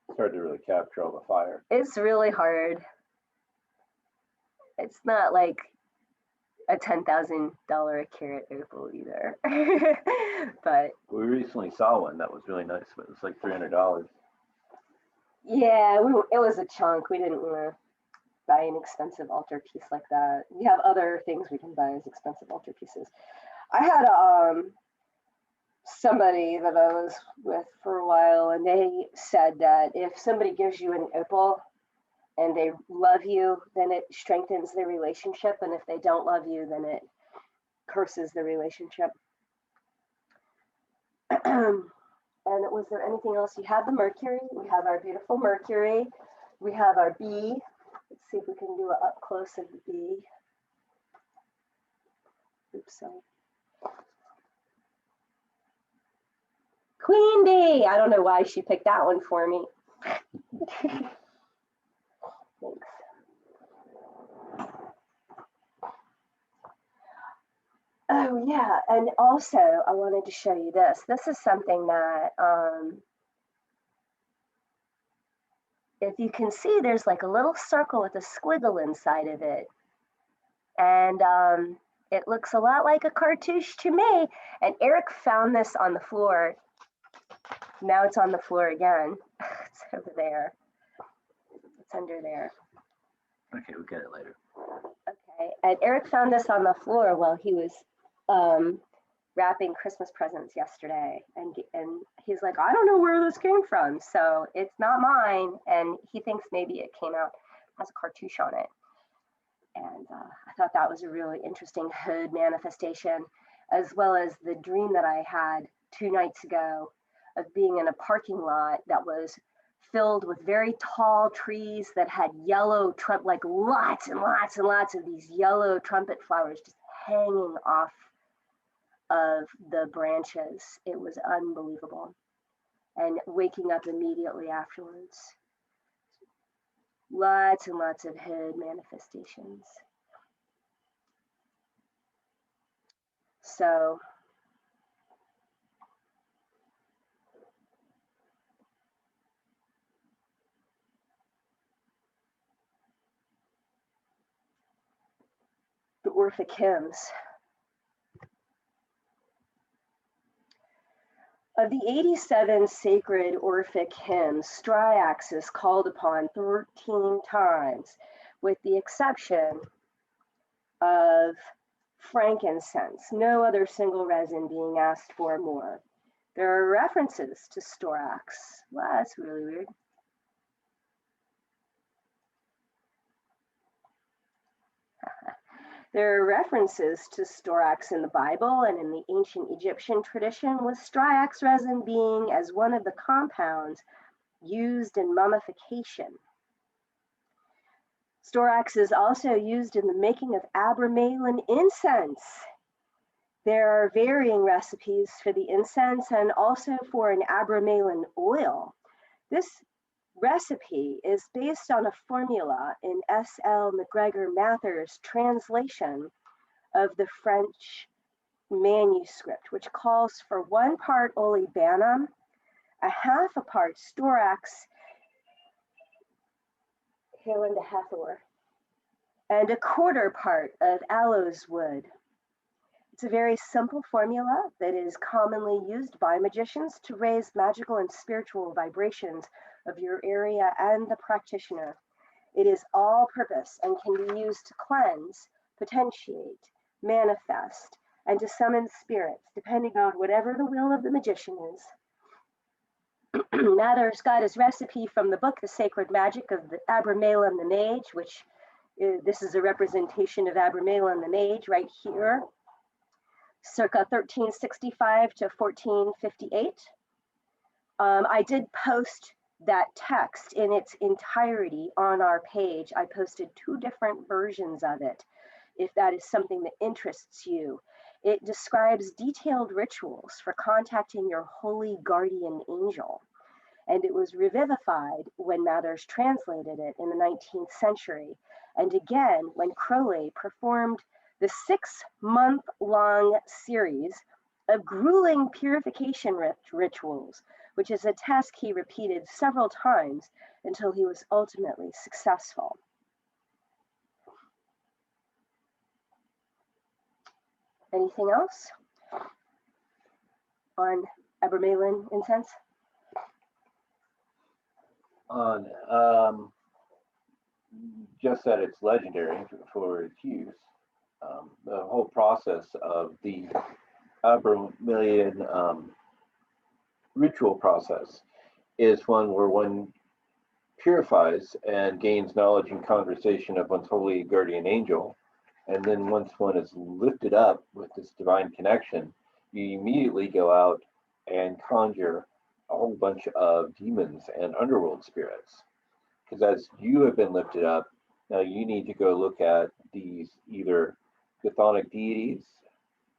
It's hard to really capture all the fire. It's really hard. It's not like a $10,000 a carat opal either. But we recently saw one that was really nice, but it was like $300. Yeah, it was a chunk. We didn't want to buy an expensive altar piece like that. We have other things we can buy as expensive altar pieces. I had somebody that I was with for a while, and they said that if somebody gives you an opal and they love you, then it strengthens the relationship, and if they don't love you, then it curses the relationship. And was there anything else? You have the Mercury. We have our beautiful Mercury. We have our bee. Let's see if we can do an up close of the bee. Oops, sorry. Queen bee. I don't know why she picked that one for me. Thanks. Oh yeah, and also I wanted to show you this. This is something that, if you can see, there's like a little circle with a squiggle inside of it. And it looks a lot like a cartouche to me. And Eric found this on the floor. Now it's on the floor again. It's over there. It's under there. Okay, we'll get it later. Okay, and Eric found this on the floor while he was wrapping Christmas presents yesterday, and he's like, I don't know where this came from, so it's not mine, and he thinks maybe it came out, has a cartouche on it. And I thought that was a really interesting hood manifestation, as well as the dream that I had 2 nights ago of being in a parking lot that was filled with very tall trees that had yellow like lots and lots and lots of these yellow trumpet flowers just hanging off of the branches. It was unbelievable. And waking up immediately afterwards. Lots and lots of hood manifestations. So the Orphic hymns. Of the 87 sacred Orphic hymns, Storax is called upon 13 times, with the exception of frankincense, no other single resin being asked for more. There are references to Storax. Well, that's really weird. There are references to Storax in the Bible and in the ancient Egyptian tradition, with Storax resin being as one of the compounds used in mummification. Storax is also used in the making of Abremalin incense. There are varying recipes for the incense and also for an Abremalin oil. This recipe is based on a formula in S.L. MacGregor-Mather's translation of the French manuscript, which calls for 1 part olebanum, a half a part Storax, Helen de Hathor, and a quarter part of aloes wood. It's a very simple formula that is commonly used by magicians to raise magical and spiritual vibrations of your area and the practitioner. It is all purpose and can be used to cleanse, potentiate, manifest, and to summon spirits, depending on whatever the will of the magician is. Mather's got his recipe from the book, The Sacred Magic of the Abremalin the Mage, which this is a representation of Abremalin the Mage right here, circa 1365 to 1458. I did post that text in its entirety on our page. I posted 2 different versions of it, if that is something that interests you. It describes detailed rituals for contacting your holy guardian angel, and it was revivified when Mathers translated it in the 19th century, and again when Crowley performed the 6-month-long series of grueling purification rituals, which is a task he repeated several times until he was ultimately successful. Anything else on Abremalin incense? Just that it's legendary for its use. The whole process of the Abremalin ritual process is one where one purifies and gains knowledge and conversation of one's holy guardian angel. And then once one is lifted up with this divine connection, you immediately go out and conjure a whole bunch of demons and underworld spirits. Because as you have been lifted up, now you need to go look at these either chthonic deities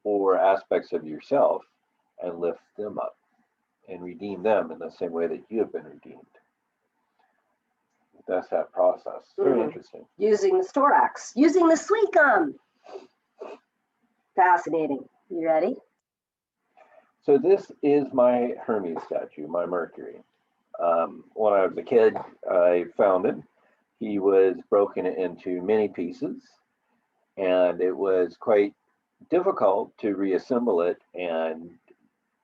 or aspects of yourself and lift them up and redeem them in the same way that you have been redeemed. That's that process. Very interesting. Using the Storax, using the sweet gum. Fascinating. You ready? So this is my Hermes statue, my Mercury. When I was a kid, I found him. He was broken into many pieces, and it was quite difficult to reassemble it and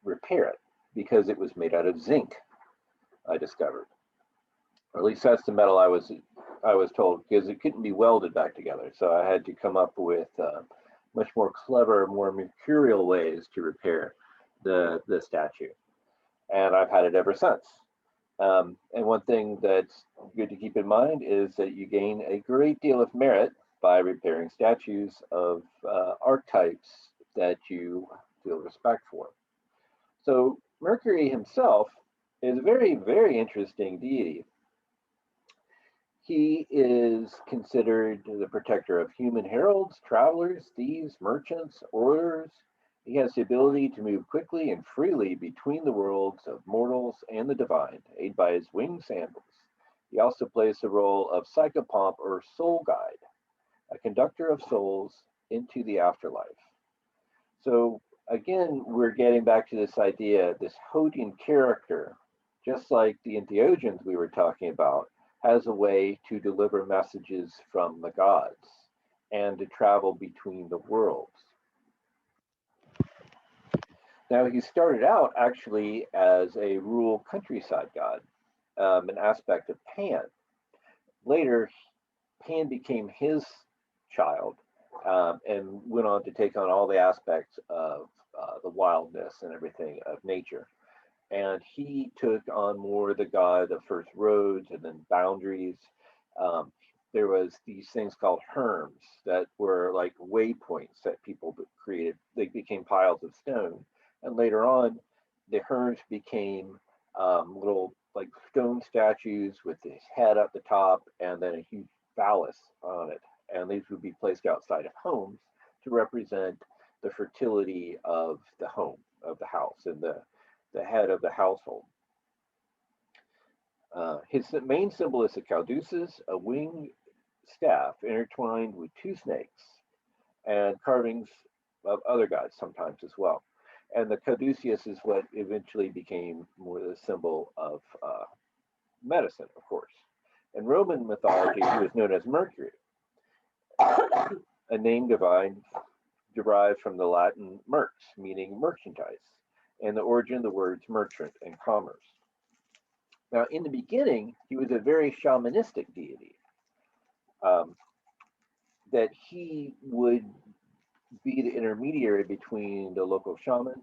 repair it because it was made out of zinc, I discovered. Or at least that's the metal I was told, because it couldn't be welded back together. So I had to come up with much more clever, more mercurial ways to repair the statue. And I've had it ever since. And one thing that's good to keep in mind is that you gain a great deal of merit by repairing statues of archetypes that you feel respect for. So Mercury himself is a very, very interesting deity. He is considered the protector of human heralds, travelers, thieves, merchants, orators. He has the ability to move quickly and freely between the worlds of mortals and the divine, aided by his winged sandals. He also plays the role of psychopomp or soul guide, a conductor of souls into the afterlife. So again, we're getting back to this idea, this Hodian character, just like the entheogens we were talking about, has a way to deliver messages from the gods and to travel between the worlds. Now, he started out actually as a rural countryside god, an aspect of Pan. Later, Pan became his child and went on to take on all the aspects of the wildness and everything of nature. And he took on more the god of first roads and then boundaries. There was these things called Hermes that were like waypoints that people created. They became piles of stone. And later on, the Hermes became little like stone statues with his head at the top and then a huge phallus on it. And these would be placed outside of homes to represent the fertility of the home, of the house, and the head of the household. His main symbol is a caduceus, a winged staff intertwined with 2 snakes, and carvings of other gods sometimes as well. And the caduceus is what eventually became more the symbol of medicine, of course. In Roman mythology, he was known as Mercury, a name divine derived from the Latin merx, meaning merchandise, and the origin of the words merchant and commerce. Now, in the beginning, he was a very shamanistic deity, that he would be the intermediary between the local shaman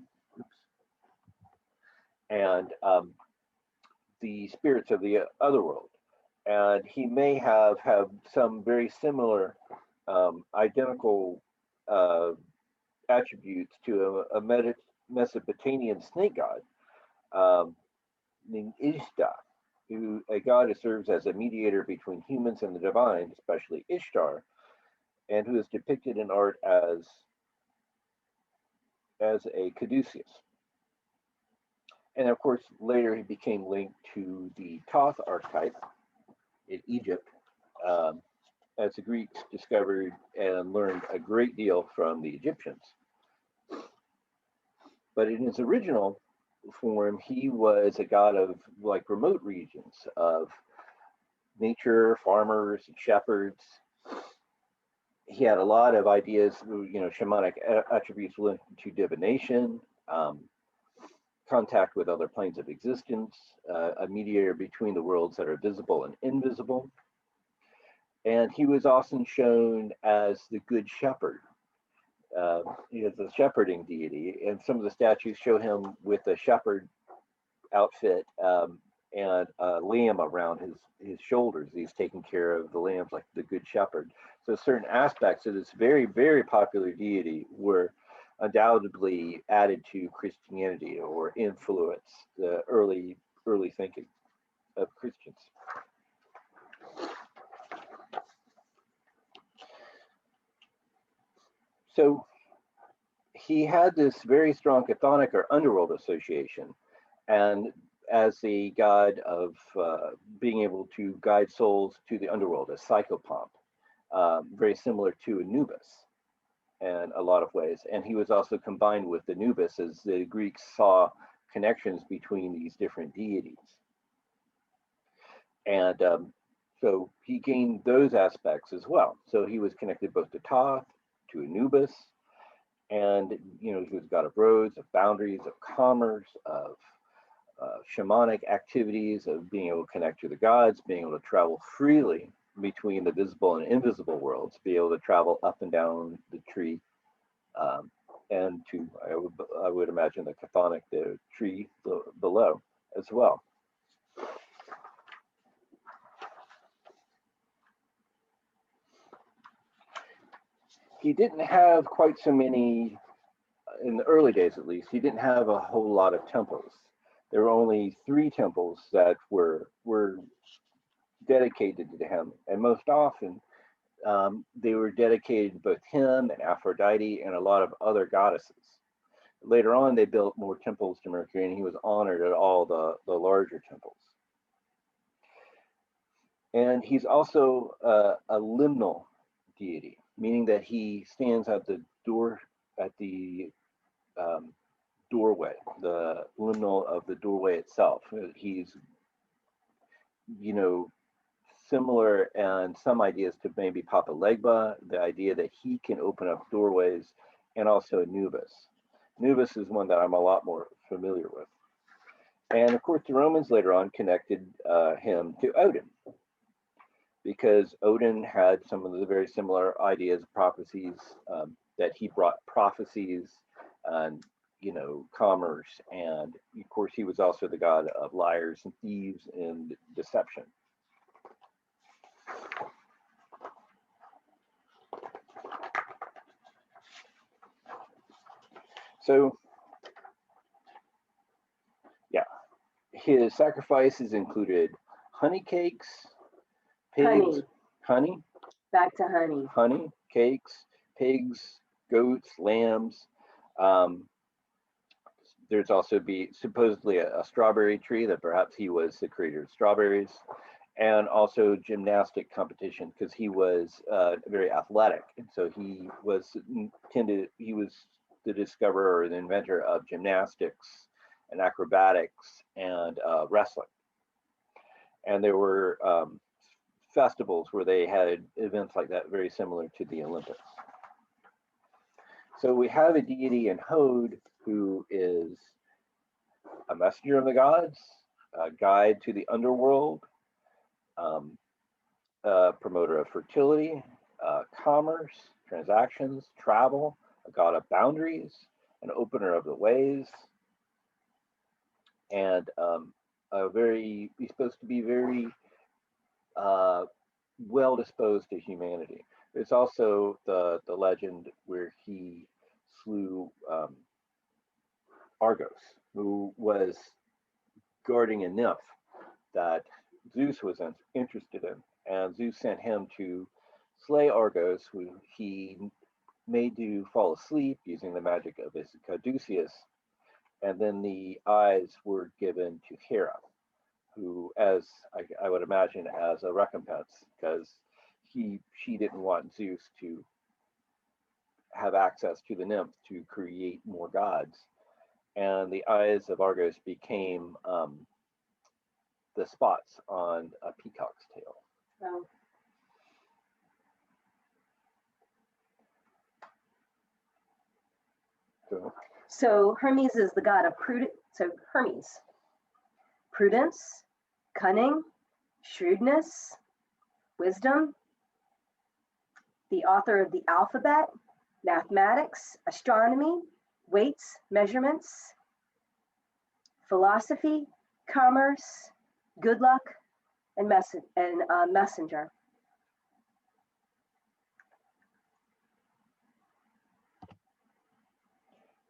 and the spirits of the other world. And he may have some very similar, identical attributes to a Mesopotamian snake god named Ishtar, a god who serves as a mediator between humans and the divine, especially Ishtar, and who is depicted in art as a caduceus. And of course, later he became linked to the Thoth archetype in Egypt, as the Greeks discovered and learned a great deal from the Egyptians. But in his original form, he was a god of like remote regions of nature, farmers, and shepherds. He had a lot of ideas, shamanic attributes linked to divination, contact with other planes of existence, a mediator between the worlds that are visible and invisible. And he was often shown as the good shepherd. He is a shepherding deity, and some of the statues show him with a shepherd outfit and a lamb around his shoulders. He's taking care of the lambs like the good shepherd. So certain aspects of this very, very popular deity were undoubtedly added to Christianity or influenced the early thinking of Christians. So he had this very strong chthonic or underworld association, and as the god of being able to guide souls to the underworld, a psychopomp, very similar to Anubis in a lot of ways. And he was also combined with Anubis, as the Greeks saw connections between these different deities. And so he gained those aspects as well. So he was connected both to Thoth, to Anubis, and he was god of roads, of boundaries, of commerce, of shamanic activities, of being able to connect to the gods, being able to travel freely between the visible and invisible worlds, be able to travel up and down the tree, and to, I would imagine, the chthonic, the tree below as well. He didn't have quite so many, in the early days at least, he didn't have a whole lot of temples. There were only 3 temples that were dedicated to him, and most often they were dedicated to both him and Aphrodite and a lot of other goddesses. Later on, they built more temples to Mercury, and he was honored at all the larger temples. And he's also a liminal deity, meaning that he stands at the door, at the doorway, the liminal of the doorway itself. He's, similar and some ideas to maybe Papa Legba, the idea that he can open up doorways, and also Anubis. Anubis is one that I'm a lot more familiar with. And of course, the Romans later on connected him to Odin, because Odin had some of the very similar ideas, prophecies, that he brought prophecies and, commerce. And of course, he was also the god of liars and thieves and deception. So, yeah, his sacrifices included honey cakes, pigs, honey, back to honey, honey, cakes, pigs, goats, lambs. There's also supposedly a strawberry tree, that perhaps he was the creator of strawberries, and also gymnastic competition, because he was very athletic, and so he was the discoverer or the inventor of gymnastics and acrobatics and wrestling. And there were festivals where they had events like that, very similar to the Olympics. So we have a deity in Hod who is a messenger of the gods, a guide to the underworld, a promoter of fertility, commerce, transactions, travel, a god of boundaries, an opener of the ways, and he's supposed to be very well disposed to humanity. There's also the legend where he slew Argos, who was guarding a nymph that Zeus was interested in, and Zeus sent him to slay Argos, who he made to fall asleep using the magic of his Caduceus, and then the eyes were given to Hera, who, as I would imagine, as a recompense, because she didn't want Zeus to have access to the nymph to create more gods, and the eyes of Argos became the spots on a peacock's tail. Oh. So Hermes is the god of prudence. So Hermes, prudence, cunning, shrewdness, wisdom, the author of the alphabet, mathematics, astronomy, weights, measurements, philosophy, commerce, good luck, and messenger.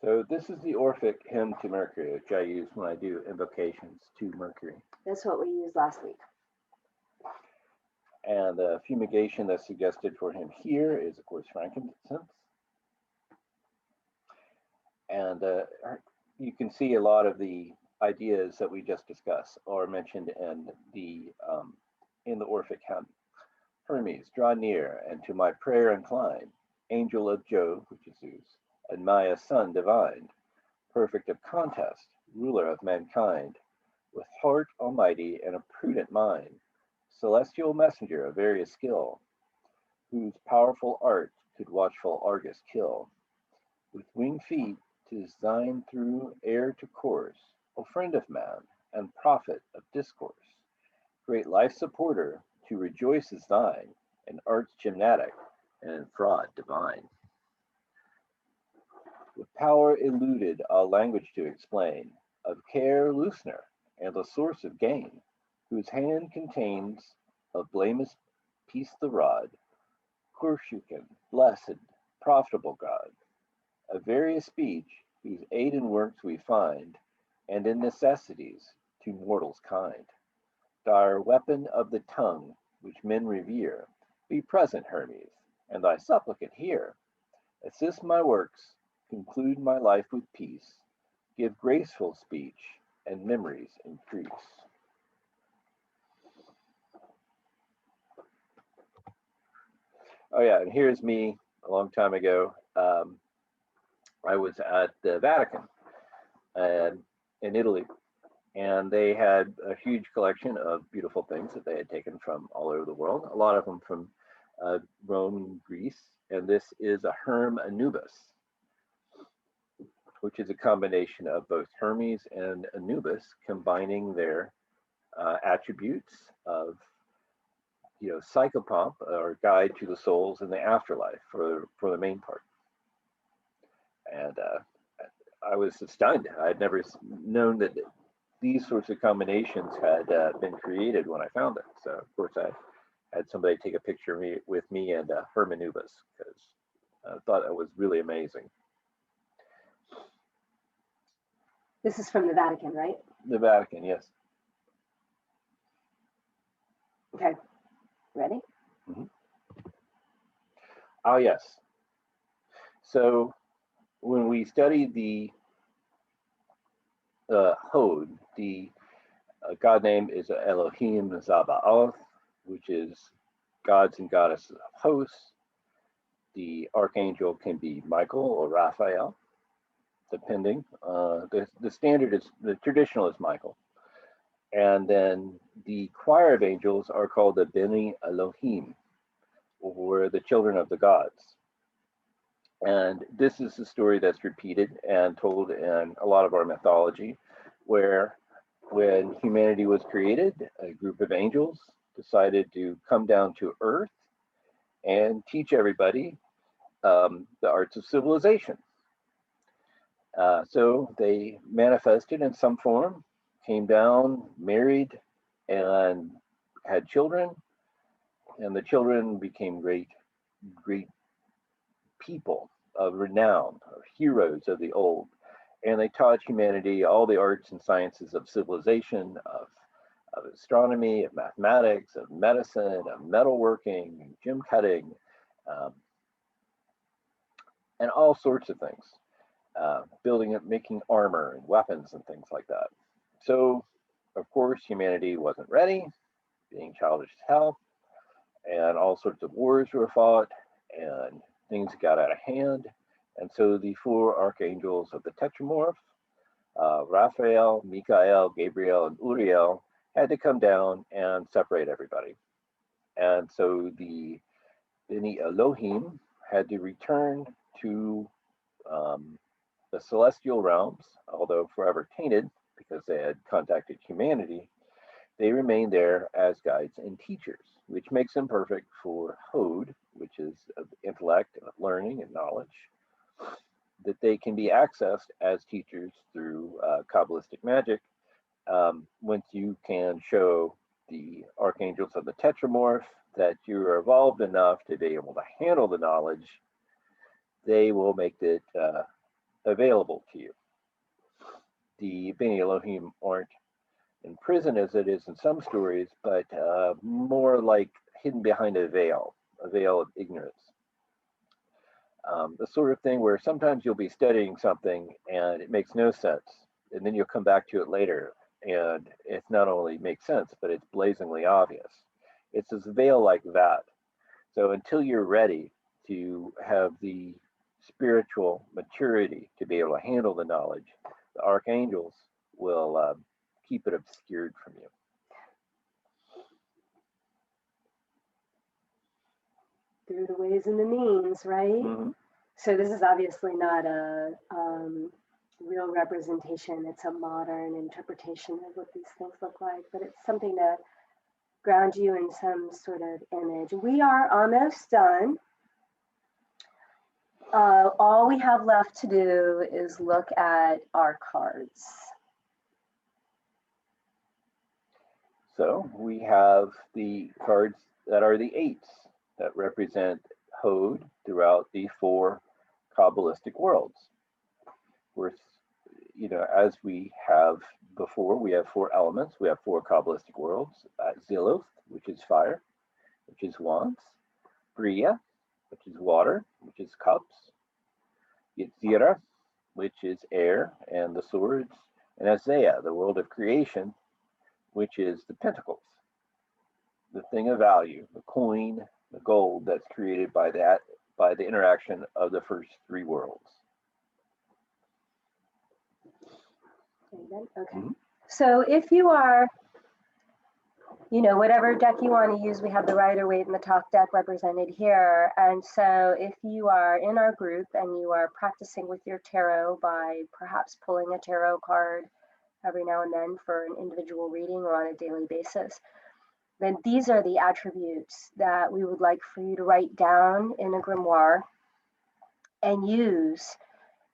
So this is the Orphic hymn to Mercury, which I use when I do invocations to Mercury. That's what we used last week. And the fumigation that's suggested for him here is, of course, frankincense. And you can see a lot of the ideas that we just discussed are mentioned in the Orphic hymn. Hermes, draw near, and to my prayer incline. Angel of Jove, which is Zeus, and Maia's son divine, perfect of contest, ruler of mankind, with heart almighty and a prudent mind, celestial messenger of various skill, whose powerful art could watchful Argus kill. With winged feet, 'tis thine through air to course, O friend of man, and prophet of discourse. Great life supporter, to rejoice is thine, in arts gymnatic, and in fraud divine. With power eluded, all language to explain, of care loosener, and the source of gain, whose hand contains of blameless peace the rod, Corsican, blessed, profitable God, of various speech, whose aid in works we find, and in necessities to mortals kind. Dire weapon of the tongue, which men revere, be present, Hermes, and thy supplicant hear. Assist my works, conclude my life with peace, give graceful speech, and memories increase. Oh yeah, and here's me a long time ago. I was at the Vatican in Italy, and they had a huge collection of beautiful things that they had taken from all over the world, a lot of them from Rome and Greece, and this is a Hermanubis, which is a combination of both Hermes and Anubis, combining their attributes of, psychopomp, or guide to the souls in the afterlife for the main part. And I was stunned. I had never known that these sorts of combinations had been created when I found it. So, of course, I had somebody take a picture of with me and Hermanubis, because I thought it was really amazing. This is from the Vatican, right? The Vatican, yes. Okay, ready? Mm-hmm. Oh, yes. So when we studied the Hod, the god name is Elohim Zabaoth, which is gods and goddesses of hosts. The archangel can be Michael or Raphael. depending. The standard is, the traditional is Michael. And then the choir of angels are called the Bene Elohim, or the children of the gods. And this is a story that's repeated and told in a lot of our mythology, where when humanity was created, a group of angels decided to come down to Earth and teach everybody the arts of civilization. So they manifested in some form, came down, married, and had children, and the children became great people of renown, of heroes of the old. And they taught humanity all the arts and sciences of civilization, of astronomy, of mathematics, of medicine, of metalworking, gem cutting, and all sorts of things. Building up, making armor and weapons and things like that. So, of course, humanity wasn't ready, being childish as hell, and all sorts of wars were fought, and things got out of hand. And so the four archangels of the Tetramorph, Raphael, Michael, Gabriel, and Uriel, had to come down and separate everybody. And so the Bene Elohim had to return to the celestial realms, although forever tainted because they had contacted humanity. They remain there as guides and teachers, which makes them perfect for Hod, which is intellect, learning, and knowledge, that they can be accessed as teachers through Kabbalistic magic. Once you can show the archangels of the Tetramorph that you are evolved enough to be able to handle the knowledge, they will make it available to you. The Bene Elohim aren't in prison as it is in some stories, but more like hidden behind a veil of ignorance. The sort of thing where sometimes you'll be studying something and it makes no sense, and then you'll come back to it later, and it not only makes sense, but it's blazingly obvious. It's this veil like that. So until you're ready to have the spiritual maturity to be able to handle the knowledge, the archangels will keep it obscured from you. Through the ways and the means, right? Mm-hmm. So this is obviously not a real representation. It's a modern interpretation of what these things look like, but it's something to ground you in some sort of image. We are almost done. All we have left to do is look at our cards. So we have the cards that are the eights that represent Hod throughout the four Kabbalistic worlds. We're, as we have before, we have four elements. We have four Kabbalistic worlds. Ziluth, which is fire, which is wands. Bria, which is water, which is cups. Yetzirah, which is air and the swords. And Azea, the world of creation, which is the pentacles, the thing of value, the coin, the gold that's created by the interaction of the first three worlds. Okay. Mm-hmm. So if you are, whatever deck you want to use, we have the Rider-Waite and the Talk deck represented here. And so if you are in our group and you are practicing with your tarot by perhaps pulling a tarot card every now and then for an individual reading or on a daily basis, then these are the attributes that we would like for you to write down in a grimoire and use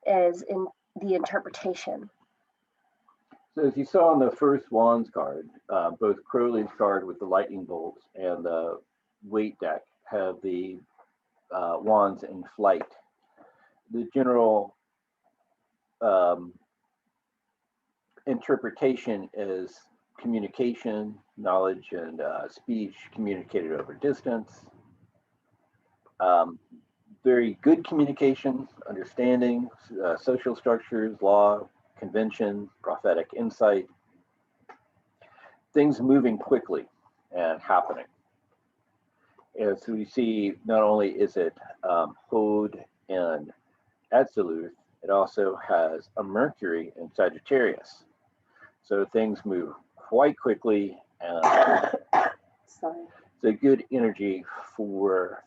as in the interpretation. So as you saw on the first Wands card, both Crowley's card with the lightning bolts and the Waite deck have the wands in flight. The general interpretation is communication, knowledge, and speech communicated over distance. Very good communication, understanding, social structures, law, convention, prophetic insight, things moving quickly and happening. And so we see not only is it Hod and Atziluth, it also has a Mercury in Sagittarius. So things move quite quickly. Sorry. It's a good energy for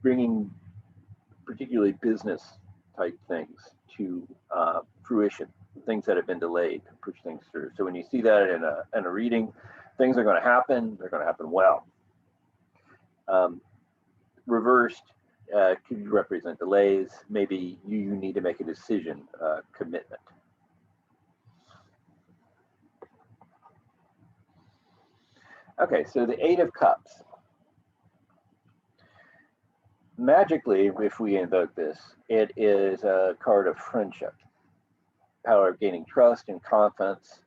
bringing particularly business type things to fruition, things that have been delayed, push things through. So when you see that in a reading, things are going to happen, they're going to happen well. Reversed could represent delays. Maybe you need to make a decision, commitment. Okay, so the Eight of Cups. Magically, if we invoke this, it is a card of friendship, power of gaining trust and confidence.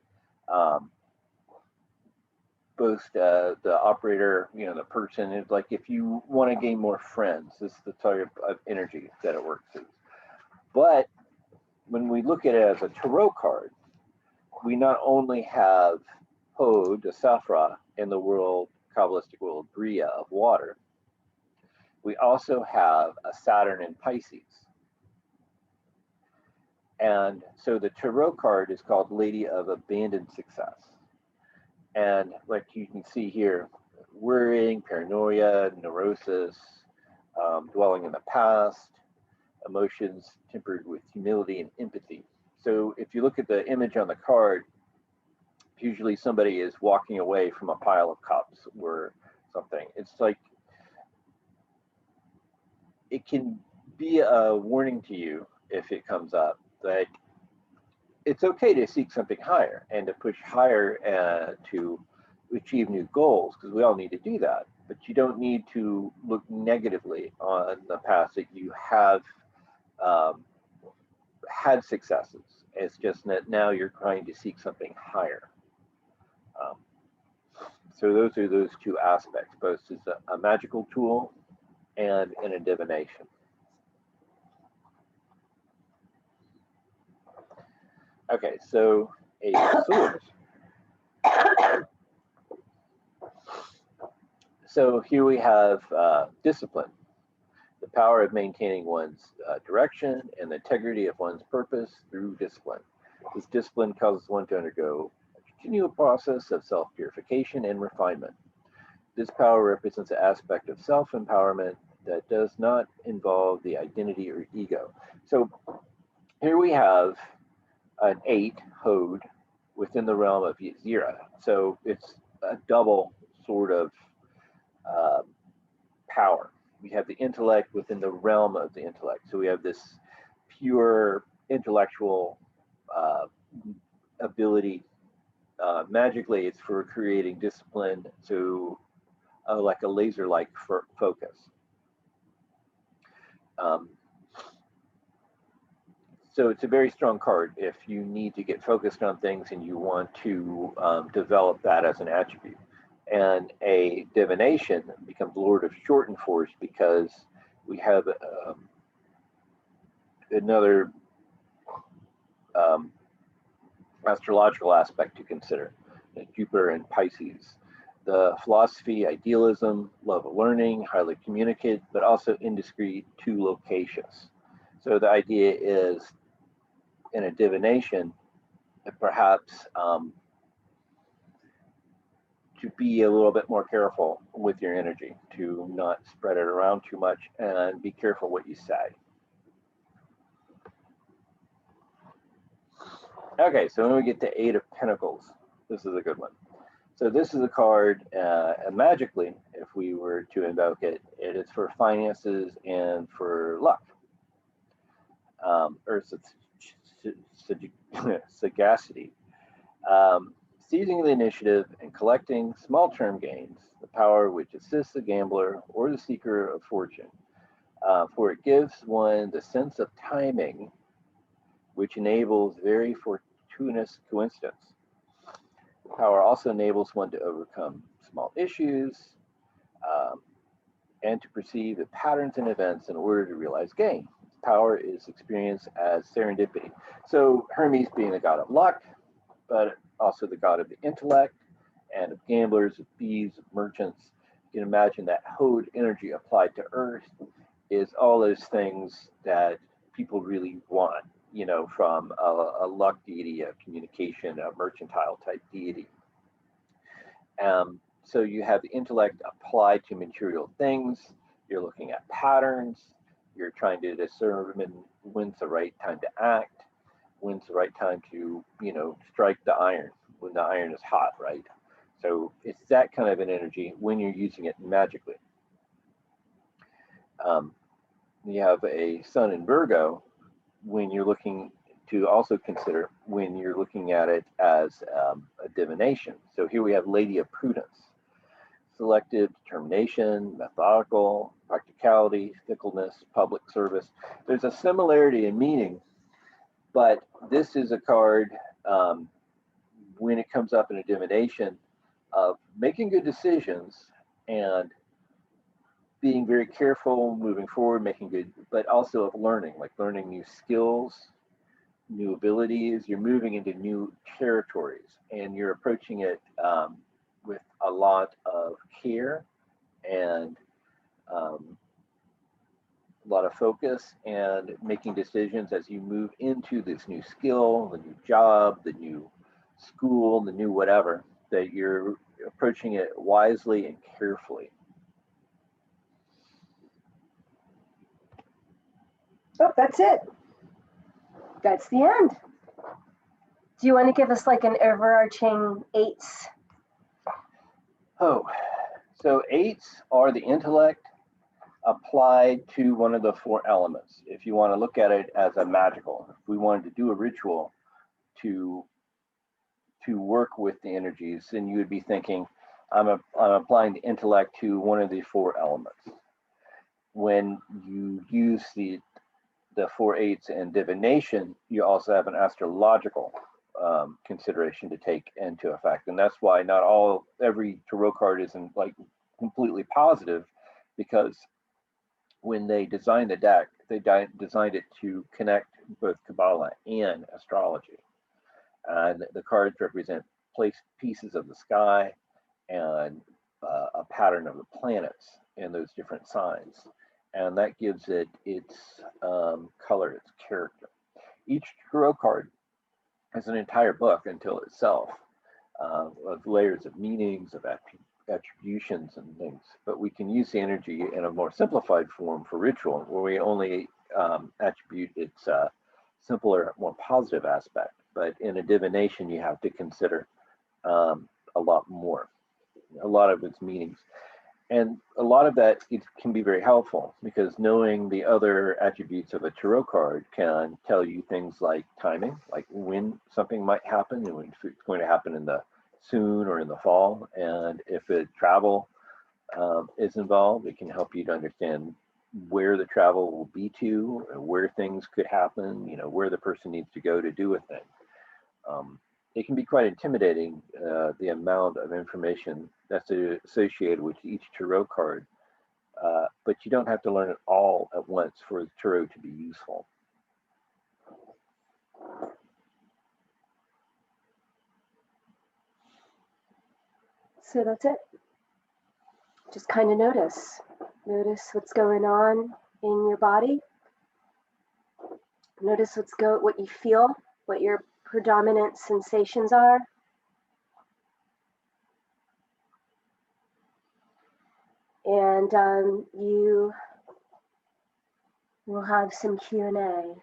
Both the operator, the person is like, if you want to gain more friends, this is the type of energy that it works with. But when we look at it as a tarot card, we not only have Hod, the Safra, in the world, Kabbalistic world, Bria, of water, we also have a Saturn in Pisces. And so the tarot card is called Lady of Abandoned Success. And like you can see here, worrying, paranoia, neurosis, dwelling in the past, emotions tempered with humility and empathy. So if you look at the image on the card, usually somebody is walking away from a pile of cups or something. It's like, it can be a warning to you if it comes up that it's okay to seek something higher and to push higher to achieve new goals, because we all need to do that. But you don't need to look negatively on the past that you have had successes. It's just that now you're trying to seek something higher. So those are those two aspects, both as a magical tool and in a divination. Okay, so Ace of Swords. So here we have discipline, the power of maintaining one's direction and the integrity of one's purpose through discipline. This discipline causes one to undergo a continual process of self-purification and refinement. This power represents an aspect of self-empowerment that does not involve the identity or ego. So here we have an 8, Hod, within the realm of Zira. So it's a double sort of power. We have the intellect within the realm of the intellect. So we have this pure intellectual ability. Magically, it's for creating discipline, so like a laser-like focus. So it's a very strong card if you need to get focused on things and you want to develop that as an attribute. And a divination becomes Lord of Shortened Force because we have another astrological aspect to consider, Jupiter and Pisces. The philosophy, idealism, love of learning, highly communicative, but also indiscreet, too loquacious. So the idea is, in a divination, perhaps to be a little bit more careful with your energy, to not spread it around too much, and be careful what you say. Okay, so when we get to 8 of Pentacles, this is a good one. So this is a card, and magically, if we were to invoke it, it is for finances and for luck. Or sagacity. Seizing the initiative and collecting small-term gains, the power which assists the gambler or the seeker of fortune. For it gives one the sense of timing, which enables very fortuitous coincidence. The power also enables one to overcome small issues and to perceive the patterns in events in order to realize gain. Power is experienced as serendipity. So Hermes being the god of luck, but also the god of the intellect and of gamblers, of thieves, of merchants. You can imagine that Hod energy applied to Earth is all those things that people really want, from a luck deity, a communication, a mercantile type deity. So you have the intellect applied to material things. You're looking at patterns. You're trying to discern when's the right time to act, when's the right time to, strike the iron, when the iron is hot, right? So it's that kind of an energy when you're using it magically. You have a sun in Virgo when you're looking to also consider when you're looking at it as a divination. So here we have Lady of Prudence. Selective, determination, methodical, practicality, fickleness, public service. There's a similarity in meaning, but this is a card when it comes up in a divination of making good decisions and being very careful moving forward, making good, but also of learning, like learning new skills, new abilities. You're moving into new territories and you're approaching it with a lot of care and a lot of focus and making decisions as you move into this new skill, the new job, the new school, the new whatever, that you're approaching it wisely and carefully. Oh, that's it. That's the end. Do you want to give us like an overarching eights? Oh, so eights are the intellect applied to one of the four elements. If you want to look at it as a magical, if we wanted to do a ritual to work with the energies, then you would be thinking, I'm applying the intellect to one of the four elements. When you use the 4 eights in divination, you also have an astrological consideration to take into effect, and that's why not every tarot card isn't like completely positive, because when they designed the deck, they designed it to connect both Kabbalah and astrology, and the cards represent pieces of the sky and a pattern of the planets in those different signs. And that gives it its color, its character. Each tarot card is an entire book until itself, of layers of meanings, of attributions and things. But we can use the energy in a more simplified form for ritual, where we only attribute its simpler, more positive aspect. But in a divination, you have to consider a lot more, a lot of its meanings. And a lot of that, it can be very helpful, because knowing the other attributes of a tarot card can tell you things like timing, like when something might happen and when it's going to happen in the soon or in the fall. And if a travel is involved, it can help you to understand where the travel will be to, and where things could happen, where the person needs to go to do a thing. It can be quite intimidating, the amount of information that's associated with each tarot card, but you don't have to learn it all at once for the tarot to be useful. So that's it. Just kind of notice what's going on in your body. Notice what you feel, what your predominant sensations are. And you will have some Q&A.